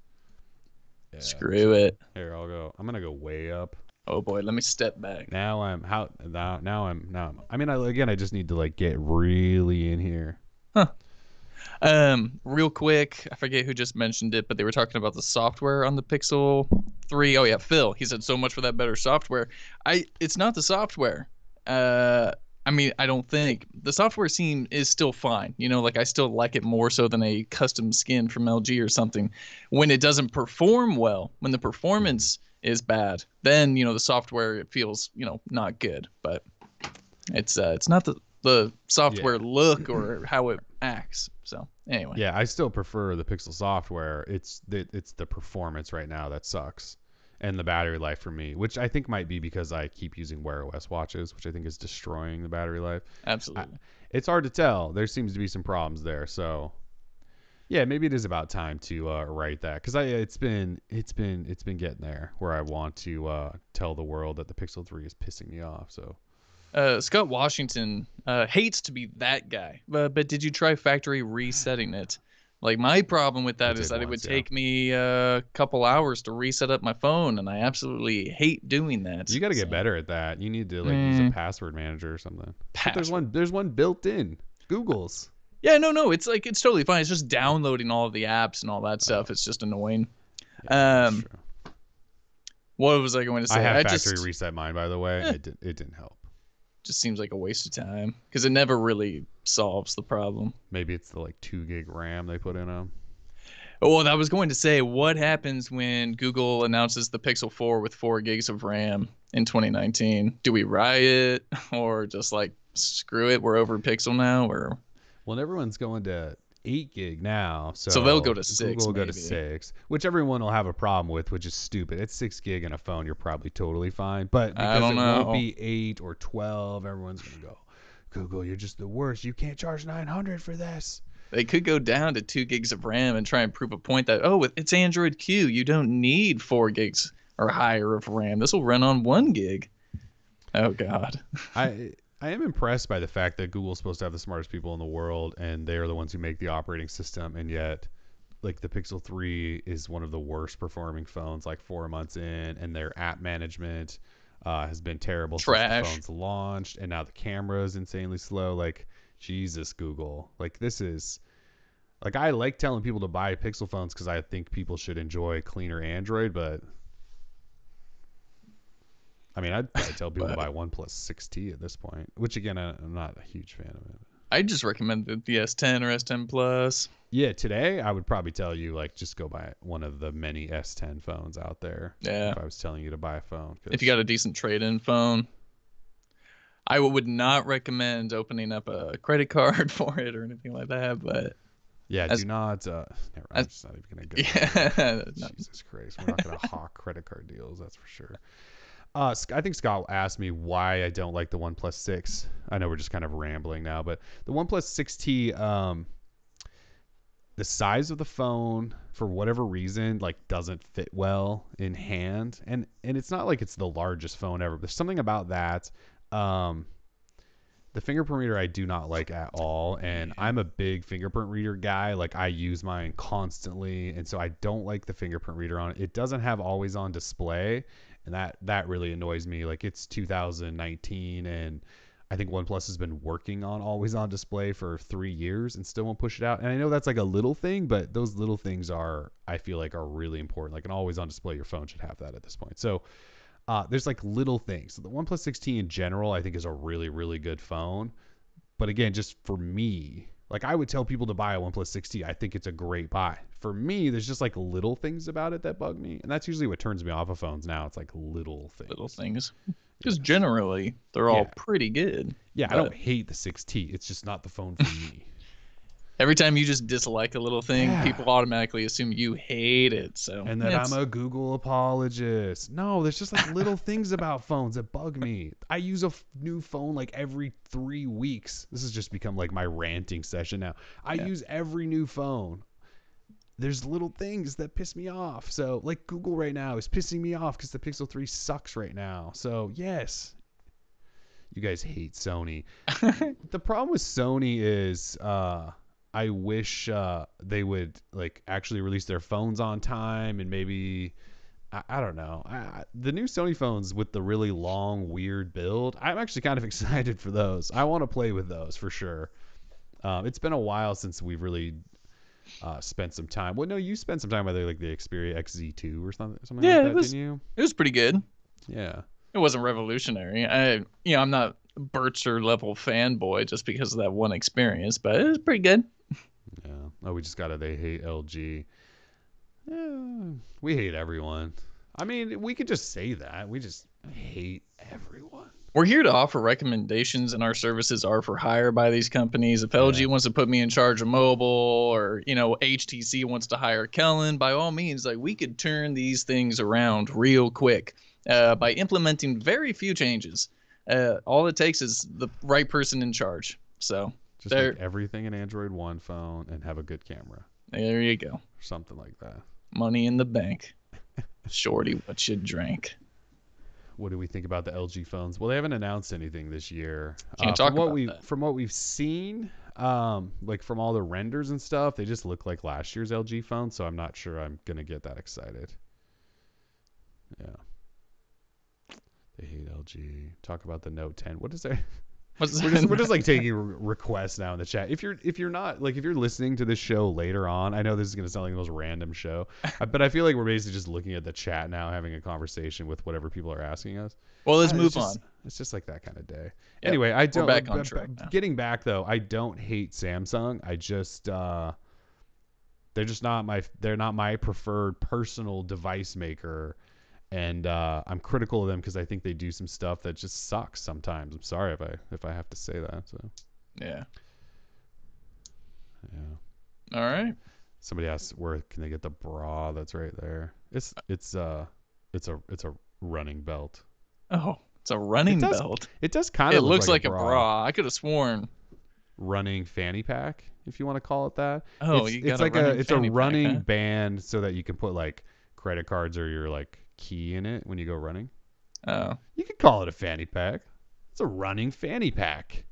Yeah, screw it. Here, I'll go. I'm gonna go way up. Oh boy, let me step back. I just need to like get really in here. Real quick, I forget who just mentioned it, but they were talking about the software on the Pixel 3. Oh yeah, Phil. He said so much for that better software. It's not the software. I don't think the software is still fine. I still like it more so than a custom skin from LG or something. When it doesn't perform well, when the performance is bad, then the software, it feels not good. But it's not the software look or how it acts. So anyway. Yeah, I still prefer the Pixel software. It's the performance right now that sucks. And the battery life for me, which I think might be because I keep using Wear OS watches, which I think is destroying the battery life. Absolutely. It's hard to tell. There seems to be some problems there. So, yeah, maybe it is about time to write that, because it's been getting there where I want to tell the world that the Pixel 3 is pissing me off. So, Scott Washington hates to be that guy, but did you try factory resetting it? Like, my problem with that is that it would take me a couple hours to reset up my phone, and I absolutely hate doing that. You got to get better at that. You need to use a password manager or something. There's one built in. Google's. Yeah, no, it's totally fine. It's just downloading all of the apps and all that stuff. It's just annoying. Yeah, what was I going to say? I have factory reset mine, by the way. It didn't help. Just seems like a waste of time because it never really solves the problem. Maybe it's the 2 gig RAM they put in them. Well, I was going to say, what happens when Google announces the Pixel 4 with 4 gigs of RAM in 2019? Do we riot or just screw it? We're over Pixel now, or? Well, everyone's going to 8 gig now, so they'll go to 6. Google will go to 6, which everyone will have a problem with, which is stupid. It's 6 gig in a phone, you're probably totally fine. But because it won't be 8 or 12, everyone's gonna go, Google, you're just the worst. You can't charge $900 for this. They could go down to 2 gigs of RAM and try and prove a point that it's Android Q. You don't need 4 gigs or higher of RAM. This will run on 1 gig. Oh God. I am impressed by the fact that Google's supposed to have the smartest people in the world, and they are the ones who make the operating system, and yet the Pixel 3 is one of the worst performing phones 4 months in, and their app management has been terrible since the phone's launched, and now the camera is insanely slow. Jesus, Google. This is I like telling people to buy Pixel phones because I think people should enjoy cleaner Android, but I'd probably tell people to buy OnePlus 6T at this point, which again, I'm not a huge fan of it. I just recommend the S10 or S10 Plus. Yeah, today I would probably tell you just go buy one of the many S10 phones out there. Yeah. If I was telling you to buy a phone. If you got a decent trade-in phone. I would not recommend opening up a credit card for it or anything like that, but yeah, do not. I'm just not even gonna go. Yeah, Jesus Christ, we're not gonna hawk credit card deals. That's for sure. I think Scott asked me why I don't like the OnePlus 6. I know we're just kind of rambling now, but the OnePlus 6T, the size of the phone, for whatever reason, doesn't fit well in hand. And it's not like it's the largest phone ever. But there's something about that The fingerprint reader I do not like at all, and I'm a big fingerprint reader guy. Like I use mine constantly, and so I don't like the fingerprint reader on it. It doesn't have always on display, and that really annoys me. Like it's 2019, and I think OnePlus has been working on always on display for 3 years and still won't push it out. And I know that's like a little thing, but those little things I feel like are really important. Like an always on display, your phone should have that at this point. So there's like little things. So the OnePlus 6T in general, I think is a really, really good phone. But again, just for me, like I would tell people to buy a OnePlus 6T. I think it's a great buy. For me, there's just like little things about it that bug me. And that's usually what turns me off of phones now. It's like little things. Little things. Because generally, they're all pretty good. Yeah, I don't hate the 6T. It's just not the phone for me. Every time you just dislike a little thing, people automatically assume you hate it. So and that I'm a Google apologist. No, there's just like little things about phones that bug me. I use a new phone like every 3 weeks. This has just become like my ranting session now. I use every new phone. There's little things that piss me off. So like Google right now is pissing me off because the Pixel 3 sucks right now. So yes, you guys hate Sony. The problem with Sony is I wish they would like actually release their phones on time, and maybe I don't know. The new Sony phones with the really long weird build, I'm actually kind of excited for those. I want to play with those for sure. It's been a while since we've really spent some time. Well, no, you spent some time with like the Xperia XZ2 or something like that, didn't you? It was pretty good. Yeah. It wasn't revolutionary. I'm not a Burtster level fanboy just because of that one experience, but it was pretty good. Yeah. Oh, they hate LG. We hate everyone. I mean, we could just say that. We just hate everyone. We're here to offer recommendations, and our services are for hire by these companies. If LG wants to put me in charge of mobile, or HTC wants to hire Kellen, by all means, like we could turn these things around real quick by implementing very few changes. All it takes is the right person in charge. So just make everything an Android One phone and have a good camera. There you go. Or something like that. Money in the bank. Shorty, what you drank. What do we think about the LG phones? Well, they haven't announced anything this year. Can't talk about that. From what we've seen, like from all the renders and stuff, they just look like last year's LG phones. So I'm not sure I'm gonna get that excited. Yeah. They hate LG. Talk about the Note 10. What is there? We're just like taking requests now in the chat. If you're not like if you're listening to this show later on, I know this is gonna sound like the most random show, but I feel like we're basically just looking at the chat now, having a conversation with whatever people are asking us. Well, let's move on. It's just like that kind of day. Yep. Anyway, I don't. We're back on track now. Getting back though, I don't hate Samsung. I just they're just not my preferred personal device maker. And I'm critical of them because I think they do some stuff that just sucks sometimes. I'm sorry if I have to say that. So yeah. Yeah. All right. Somebody asked where can they get the bra that's right there. It's a running belt. Oh, it's a running belt. It does kind of. It looks like a bra. I could have sworn. Running fanny pack, if you want to call it that. Oh, it's a running band so that you can put like credit cards or your like key in it when you go running. Oh. You could call it a fanny pack. It's a running fanny pack.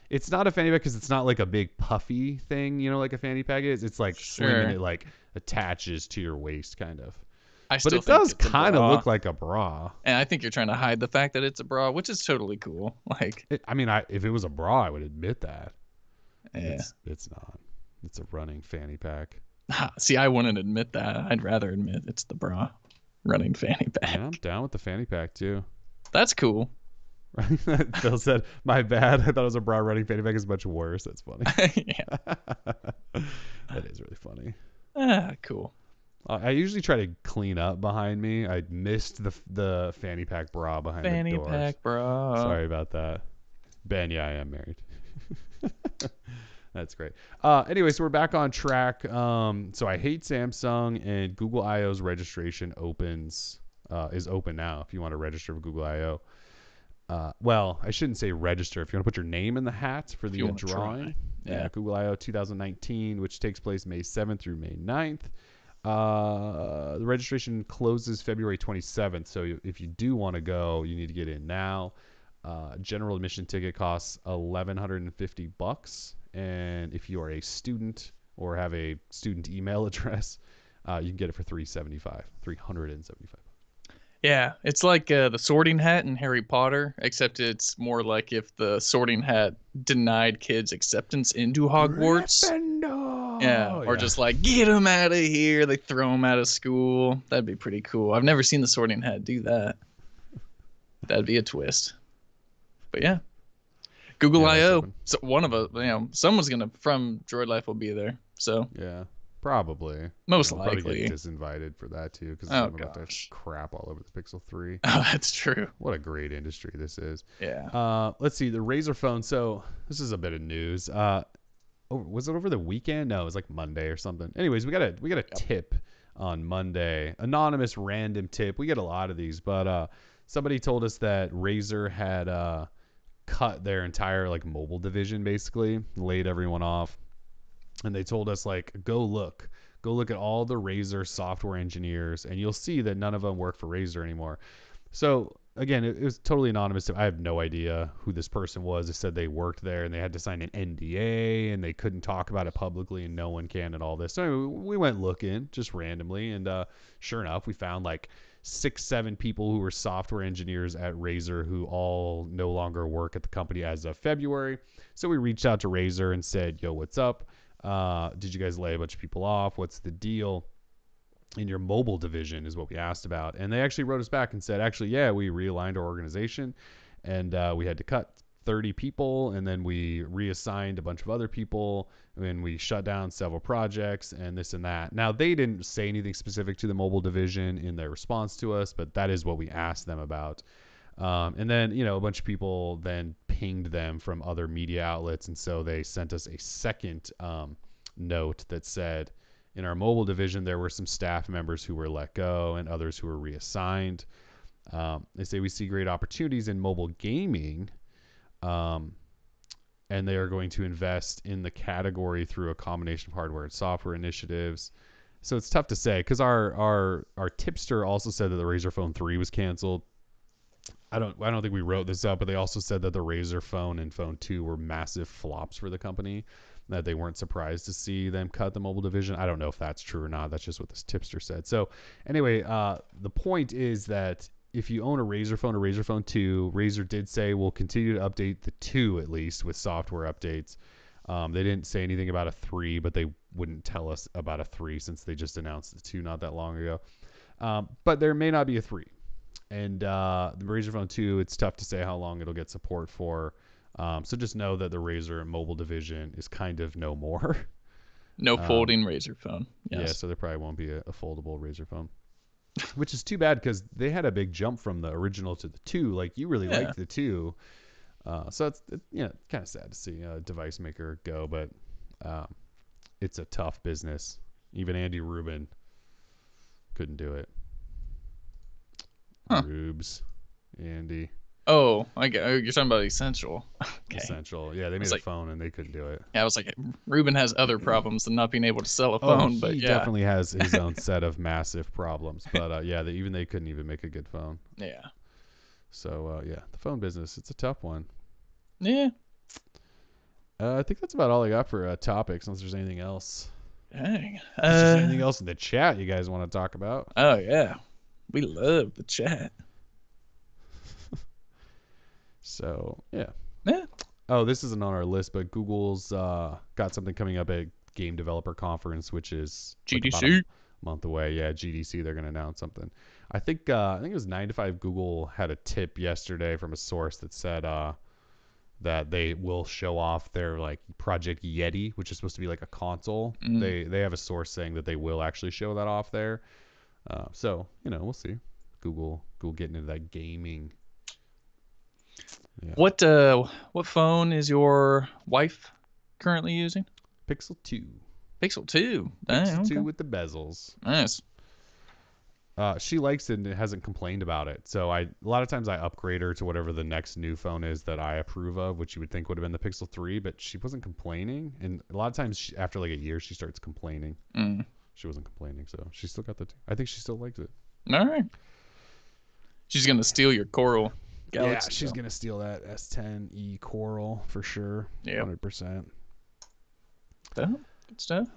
It's not a fanny pack because it's not like a big puffy thing, like a fanny pack is. It's like swinging it like attaches to your waist kind of. But it does kind of look like a bra. And I think you're trying to hide the fact that it's a bra, which is totally cool. Like, if it was a bra, I would admit that. Yeah. It's not. It's a running fanny pack. See, I wouldn't admit that. I'd rather admit it's the bra. Running fanny pack. Yeah, I'm down with the fanny pack too. That's cool. Phil said, "My bad. I thought it was a bra. Running fanny pack is much worse." That's funny. Yeah. That is really funny. Cool. I usually try to clean up behind me. I missed the fanny pack bra behind the doors. Fanny pack bra. Sorry about that. Ben, yeah, I am married. That's great. Anyway, so we're back on track. So I hate Samsung, and Google I/O's registration is open now if you want to register for Google I/O. Well, I shouldn't say register. If you want to put your name in the hat for the drawing. Yeah, Google I/O 2019, which takes place May 7th through May 9th. The registration closes February 27th. So if you do want to go, you need to get in now. General admission ticket costs $1,150, and if you are a student or have a student email address, you can get it for $375. Yeah, it's like the Sorting Hat in Harry Potter, except it's more like if the Sorting Hat denied kids acceptance into Hogwarts. Yeah, or just like, get them out of here. They throw them out of school. That'd be pretty cool. I've never seen the Sorting Hat do that. That'd be a twist. But yeah, Google I/O. So one of us, someone's from Droid Life will be there. So yeah. Probably. Most likely. Probably get disinvited for that too, because I'm about to crap all over the Pixel 3. Oh, that's true. What a great industry this is. Yeah. Let's see, the Razer phone. So this is a bit of news. Was it over the weekend? No, it was like Monday or something. Anyways, we got a tip on Monday. Anonymous random tip. We get a lot of these, but somebody told us that Razer had cut their entire like mobile division, basically laid everyone off. And they told us, like, go look at all the Razer software engineers, and you'll see that none of them work for Razer anymore. So, again, it was totally anonymous. I have no idea who this person was. They said they worked there, and they had to sign an NDA, and they couldn't talk about it publicly, and no one can and all this. So anyway, we went looking just randomly, and sure enough, we found, like, 6-7 people who were software engineers at Razer who all no longer work at the company as of February. So we reached out to Razer and said, yo, what's up? Did you guys lay a bunch of people off? What's the deal in your mobile division is what we asked about. And they actually wrote us back and said, actually, yeah, we realigned our organization and we had to cut 30 people, and then we reassigned a bunch of other people, and we shut down several projects and this and that. Now, they didn't say anything specific to the mobile division in their response to us, but that is what we asked them about. And then, a bunch of people then pinged them from other media outlets. And so they sent us a second note that said, in our mobile division, there were some staff members who were let go and others who were reassigned. They say we see great opportunities in mobile gaming, and they are going to invest in the category through a combination of hardware and software initiatives. So it's tough to say, because our tipster also said that the Razer Phone 3 was canceled. I don't think we wrote this up, but they also said that the Razer phone and phone 2 were massive flops for the company, that they weren't surprised to see them cut the mobile division. I don't know if that's true or not. That's just what this tipster said. So anyway, the point is that if you own a Razer phone or Razer phone 2, Razer did say we'll continue to update the 2 at least with software updates. They didn't say anything about a 3, but they wouldn't tell us about a 3 since they just announced the 2 not that long ago. But there may not be a 3. And the Razer Phone 2, it's tough to say how long it'll get support for. So just know that the Razer mobile division is kind of no more. No folding Razer phone. Yes. Yeah, so there probably won't be a foldable Razer phone. Which is too bad, because they had a big jump from the original to the 2. Like, you really liked the 2. So it's kind of sad to see a device maker go, but it's a tough business. Even Andy Rubin couldn't do it. Rubes, Andy. Oh, you're talking about Essential. Okay. Essential. Yeah, they made a phone and they couldn't do it. Yeah, I was like, Ruben has other problems than not being able to sell a phone. But he definitely has his own set of massive problems. But even they couldn't even make a good phone. Yeah. So the phone business, it's a tough one. Yeah. I think that's about all I got for topics, unless there's anything else. Dang. Is there anything else in the chat you guys want to talk about? Oh yeah, we love the chat. So, yeah. Oh, this isn't on our list, but Google's got something coming up at Game Developer Conference, which is GDC. Like about a month away. Yeah, GDC, they're going to announce something. I think it was 9 to 5 Google had a tip yesterday from a source that said that they will show off their like Project Yeti, which is supposed to be like a console. They have a source saying that they will actually show that off there. So, we'll see. Google getting into that gaming. Yeah. What phone is your wife currently using? Pixel 2. Pixel 2. Pixel 2 with the bezels. Nice. She likes it and hasn't complained about it. So a lot of times I upgrade her to whatever the next new phone is that I approve of, which you would think would have been the Pixel 3, but she wasn't complaining. And a lot of times after like a year, she starts complaining. She wasn't complaining, so she still got the 2. I think she still likes it. All right. She's going to steal your Coral. Galaxy. Yeah, she's going to steal that S10e Coral for sure. Yep. 100%. Good stuff.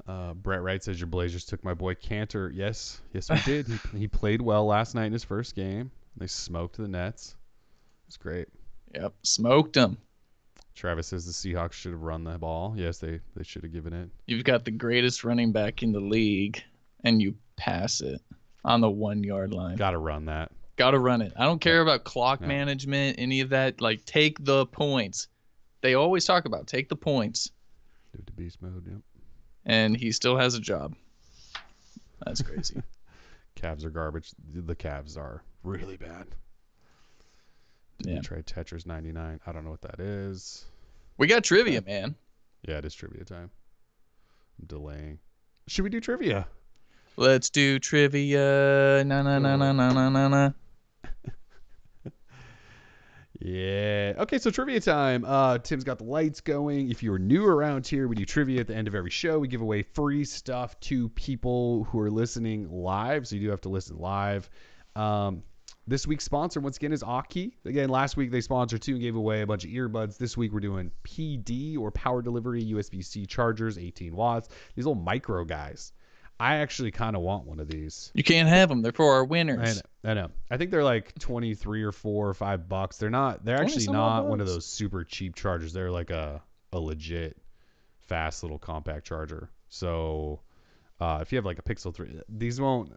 Brett Wright says your Blazers took my boy Cantor. Yes, we did. He played well last night in his first game. They smoked the Nets. It's great. Yep, smoked them. Travis says the Seahawks should have run the ball. Yes, they should have given it. You've got the greatest running back in the league, and you pass it on the 1 yard line. Got to run that. Got to run it. I don't care about clock management, any of that. Like, take the points. They always talk about take the points. Do it to beast mode, yep. And he still has a job. That's crazy. Cavs are garbage. The Cavs are really bad. Didn't try Tetris 99. I don't know what that is. We got trivia, man. Yeah, it is trivia time. I'm delaying. Should we do trivia? Let's do trivia. Na. Yeah. Okay, so trivia time. Tim's got the lights going. If you're new around here, we do trivia at the end of every show. We give away free stuff to people who are listening live, so you do have to listen live. This week's sponsor, once again, is Aki. Again, last week they sponsored too and gave away a bunch of earbuds. This week we're doing PD, or power delivery USB-C chargers, 18 watts. These little micro guys. I actually kind of want one of these. You can't have them. They're for our winners. I know. I think they're like 23 or $4 or $5. They're actually not one of those super cheap chargers. They're like a legit fast little compact charger. So if you have like a Pixel 3, these won't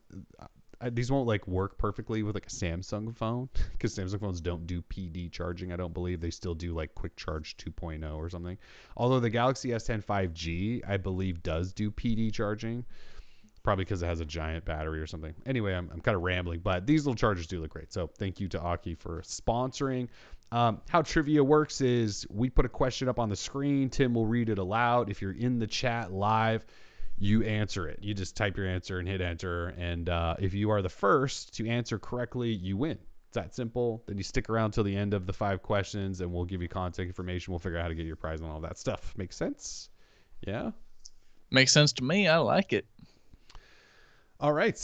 like work perfectly with like a Samsung phone, because Samsung phones don't do PD charging. I don't believe they still do like quick charge 2.0 or something. Although the Galaxy S10 5G, I believe, does do PD charging. Probably because it has a giant battery or something. Anyway, I'm kind of rambling, but these little chargers do look great. So thank you to Aki for sponsoring. How trivia works is we put a question up on the screen. Tim will read it aloud. If you're in the chat live, you answer it. You just type your answer and hit enter. And if you are the first to answer correctly, you win. It's that simple. Then you stick around till the end of the 5 questions, and we'll give you contact information. We'll figure out how to get your prize and all that stuff. Make sense? Yeah? Makes sense to me. I like it. All right.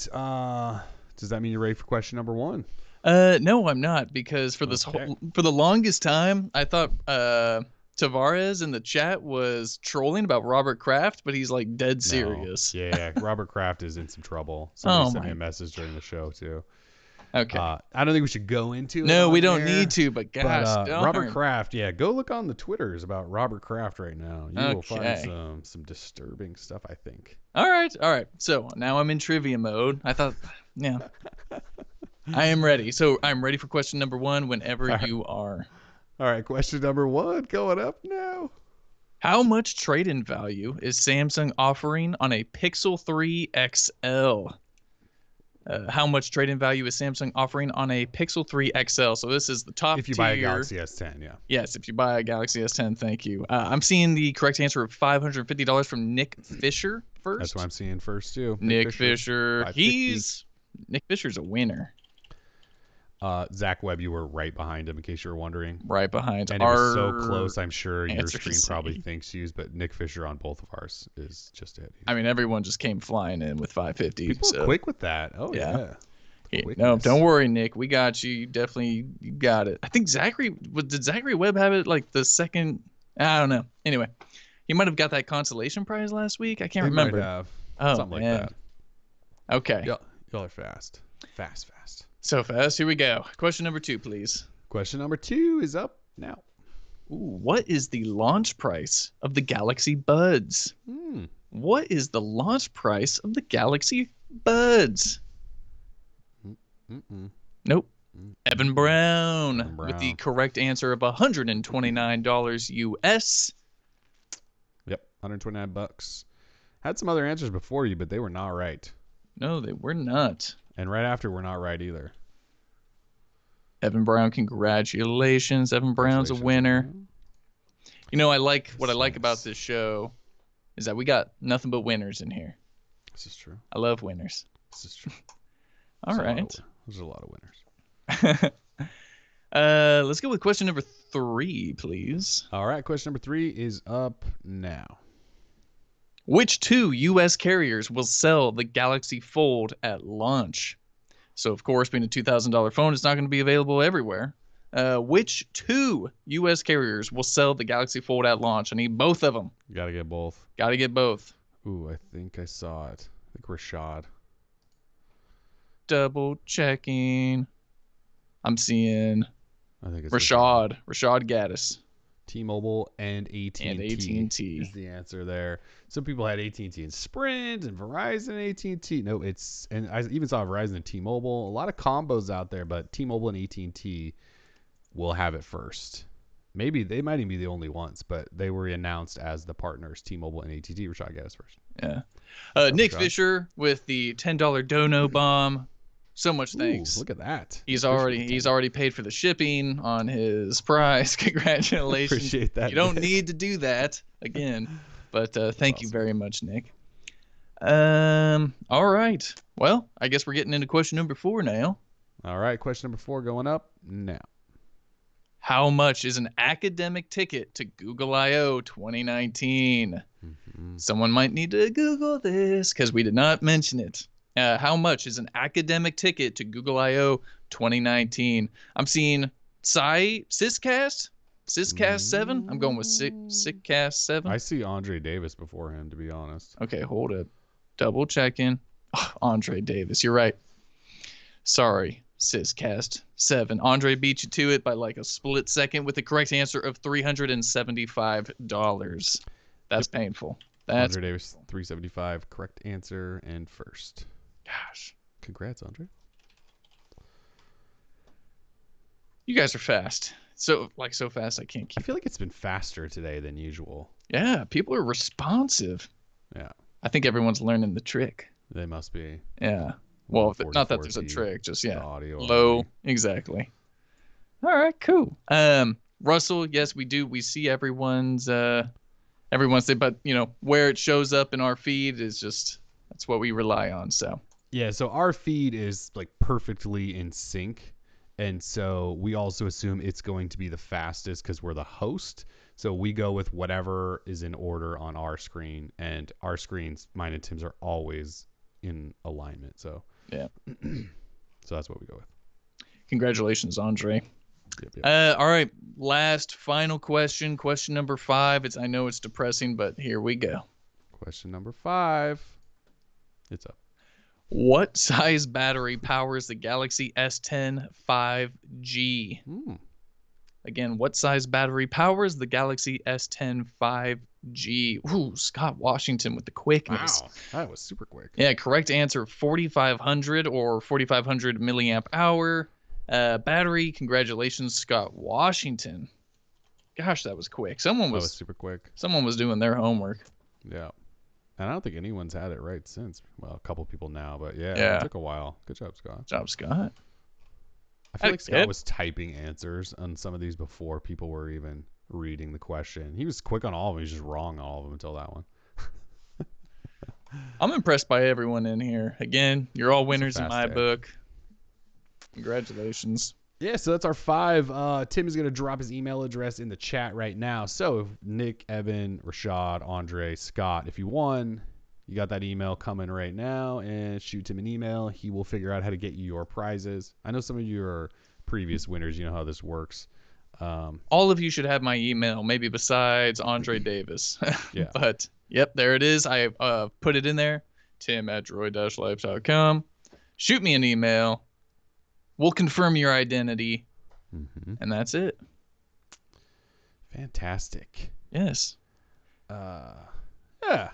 Does that mean you're ready for question number 1? No, I'm not, because for the longest time, I thought Tavares in the chat was trolling about Robert Kraft, but he's like dead serious. No. Yeah, Robert Kraft is in some trouble. Somebody sent me a message during the show too. Okay. I don't think we should go into it. No, we don't need to, but gosh, Robert Kraft, go look on the Twitters about Robert Kraft right now. You will find some disturbing stuff, I think. All right. So now I'm in trivia mode. I thought, I am ready. So I'm ready for question number 1 whenever you are. All right, question number 1 going up now. How much trade-in value is Samsung offering on a Pixel 3 XL? How much trade-in value is Samsung offering on a Pixel 3 XL? So this is the top tier. If you buy a Galaxy S10, yeah. Yes, if you buy a Galaxy S10, thank you. I'm seeing the correct answer of $550 from Nick Fisher first. That's what I'm seeing first, too. Nick Fisher. Nick Fisher's a winner. Zach Webb, you were right behind him, in case you were wondering. Right behind. And it was so close, I'm sure your screen probably thinks you, but Nick Fisher on both of ours is just it. I mean, everyone just came flying in with 550. People are quick with that. Oh, yeah. No, don't worry, Nick. We got you. You got it. I think did Zachary Webb have it like the second? I don't know. Anyway, he might have got that consolation prize last week. I can't remember. Might have. Something like that. Okay. Y'all are fast. Fast. So fast. Here we go. Question number 2, please. Question number 2 is up now. Ooh, what is the launch price of the Galaxy Buds? What is the launch price of the Galaxy Buds? Nope. Evan Brown with the correct answer of $129 US. Yep, $129. Had some other answers before you, but they were not right. No, they were not. And right after, we're not right either. Evan Brown, congratulations. Evan Brown's a winner. You know, what I like about this show is that we got nothing but winners in here. This is true. I love winners. This is true. All right. There's a lot of winners. Let's go with question number 3, please. All right, question number 3 is up now. Which 2 U.S. carriers will sell the Galaxy Fold at launch? So, of course, being a $2,000 phone, it's not going to be available everywhere. Which two U.S. carriers will sell the Galaxy Fold at launch? I need both of them. You gotta get both. Got to get both. Ooh, I think I saw it. I think Rashad. Double checking. I'm seeing I think it's Rashad Gaddis. T-Mobile and AT&T, And AT&T is the answer there. Some people had AT&T and Sprint and Verizon and AT&T. No, and I even saw Verizon and T-Mobile. A lot of combos out there, but T-Mobile and AT&T will have it first. Maybe they might even be the only ones, but they were announced as the partners, T-Mobile and AT&T. Rashad got us first. Yeah. Nick Rashad. Fisher with the $10 dono bomb. So much thanks. Ooh, look at that. He's already paid for the shipping on his prize. Congratulations. Appreciate that. You don't Nick. need to do that again, but thank you very much, Nick. All right. Well, I guess we're getting into question number 4 now. All right, question number 4 going up now. How much is an academic ticket to Google I/O 2019? Mm-hmm. Someone might need to Google this because we did not mention it. How much is an academic ticket to Google I/O 2019? I'm seeing Syscast 7. I'm going with Syscast 7. I see Andre Davis before him, to be honest. Okay, hold up. Double checking. Oh, Andre Davis, you're right. Sorry, Syscast 7. Andre beat you to it by like a split second with the correct answer of $375. That's painful. That's Andre Davis, $375. Correct answer and first. Gosh. Congrats, Andre. You guys are fast. So fast I can't I keep. feel like it's been faster today than usual. Yeah, people are responsive. Yeah. I think everyone's learning the trick. They must be. Yeah. Well, not that 144 there's a T, trick, just the audio low. only. Exactly. All right, cool. Russell, yes, we do. We see everyone's thing, but where it shows up in our feed is just that's what we rely on. So. Yeah, so our feed is like perfectly in sync. And so we also assume it's going to be the fastest because we're the host. So we go with whatever is in order on our screen. And our screens, mine and Tim's, are always in alignment. So yeah. So that's what we go with. Congratulations, Andre. Yep. All right. Last final question. Question number 5. I know it's depressing, but here we go. Question number 5. It's up. What size battery powers the Galaxy S10 5G? Again, what size battery powers the Galaxy S10 5G? Ooh, Scott Washington with the quickness. Wow, that was super quick. Yeah, correct answer, 4,500 or 4,500 milliamp hour. Battery, congratulations, Scott Washington. Gosh, that was quick. That was super quick. Someone was doing their homework. Yeah. And I don't think anyone's had it right since. Well, a couple people now, but yeah, Yeah. It took a while. Good job, Scott. Good job, Scott. I feel like Scott was typing answers on some of these before people were even reading the question. He was quick on all of them. He was just wrong on all of them until that one. I'm impressed by everyone in here. Again, you're all winners in my book. Congratulations. Yeah, so that's our 5. Tim is going to drop his email address in the chat right now. So if Nick, Evan, Rashad, Andre, Scott, if you won, you got that email coming right now, and shoot him an email. He will figure out how to get you your prizes. I know some of you are previous winners. You know how this works. All of you should have my email, maybe besides Andre Davis. Yeah. But, yep, there it is. I put it in there, tim@droid-life.com. Shoot me an email. We'll confirm your identity, and that's it. Fantastic. Yes. Yeah.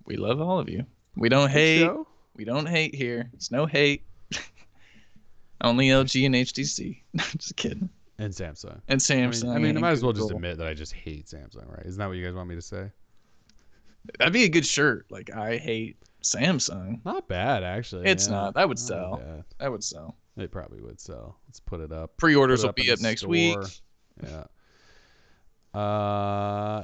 We love all of you. We don't hate. Show. We don't hate here. It's no hate. Only LG and HTC. Just kidding. And Samsung. And Samsung. I mean, I might as well just admit that I just hate Samsung, right? Isn't that what you guys want me to say? That'd be a good shirt. Like, I hate Samsung. Not bad, actually. It's yeah. not. That would sell. That would sell. It probably would sell. Let's put it up. Pre-orders will be up next week. Yeah.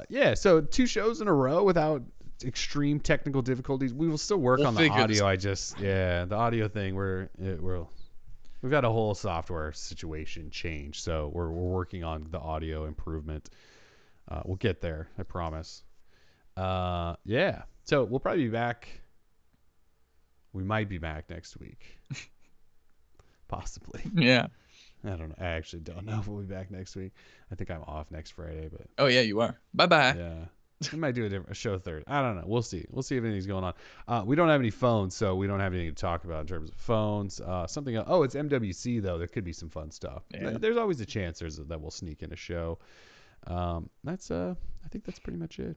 Yeah, so 2 shows in a row without extreme technical difficulties. We will still work on the audio. The audio thing we've got a whole software situation change, so we're working on the audio improvement. We'll get there, I promise. Yeah. So we'll probably be back. We might be back next week. Possibly. Yeah. I don't know. I actually don't know if we'll be back next week. I think I'm off next Friday, but Oh yeah, you are. Bye. yeah. We might do a show third. I don't know. We'll see. We'll see if anything's going on. We don't have any phones, so we don't have anything to talk about in terms of phones. Something else. Oh, it's MWC though. There could be some fun stuff. Yeah. There's always a chance that we'll sneak in a show. That's I think that's pretty much it.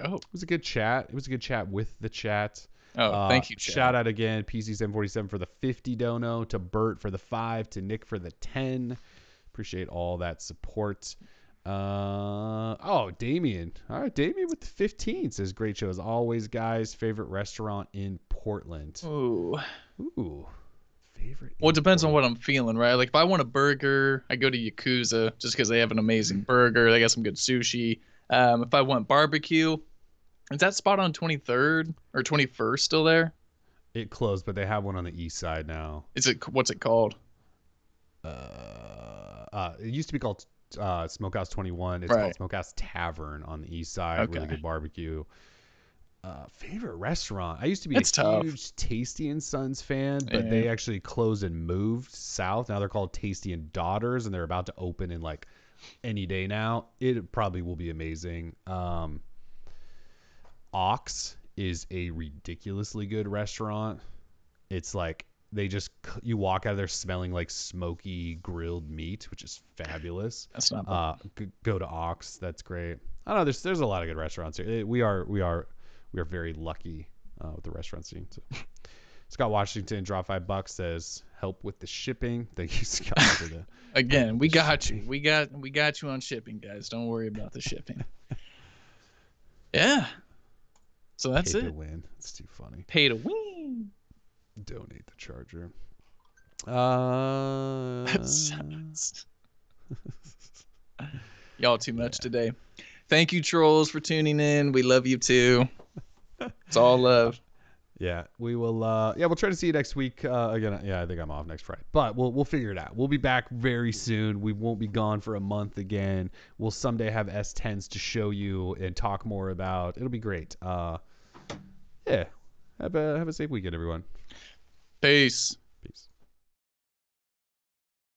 Oh. It was a good chat. It was a good chat with the chat. Oh, thank you, chat. Shout out again, PC747 for the 50 dono, to Bert for the 5, to Nick for the 10. Appreciate all that support. Damien. All right, Damien with the 15 says, great show as always, guys. Favorite restaurant in Portland? Ooh. Favorite. Well, it depends on what I'm feeling, right? Like if I want a burger, I go to Yakuza just because they have an amazing burger. They got some good sushi. If I want barbecue, is that spot on 23rd or 21st still there? It closed, but they have one on the east side now. What's it called? It used to be called Smokehouse 21. It's Right. called Smokehouse Tavern on the east side. Okay. Really good barbecue. Favorite restaurant? I used to be It's tough. huge Tasty and Sons fan, but they actually closed and moved south. Now they're called Tasty and Daughters, and they're about to open in like any day now. It probably will be amazing. Ox is a ridiculously good restaurant. It's like you walk out of there smelling like smoky grilled meat, which is fabulous. That's not bad. Go to Ox. That's great. I don't know. There's a lot of good restaurants here. We are very lucky with the restaurant scene. So. Scott Washington, drop $5, says help with the shipping. Thank you, Scott, for the. Again, we got you. We got you on shipping, guys. Don't worry about the shipping. Yeah. So that's Pay it. to win. It's too funny. Pay to win. Donate the charger. Y'all too much today. Thank you, trolls, for tuning in. We love you too. It's all love. Yeah, we will. We'll try to see you next week. Again, I think I'm off next Friday, but we'll figure it out. We'll be back very soon. We won't be gone for a month again. We'll someday have S10s to show you and talk more about. It'll be great. Have a safe weekend, everyone. Peace.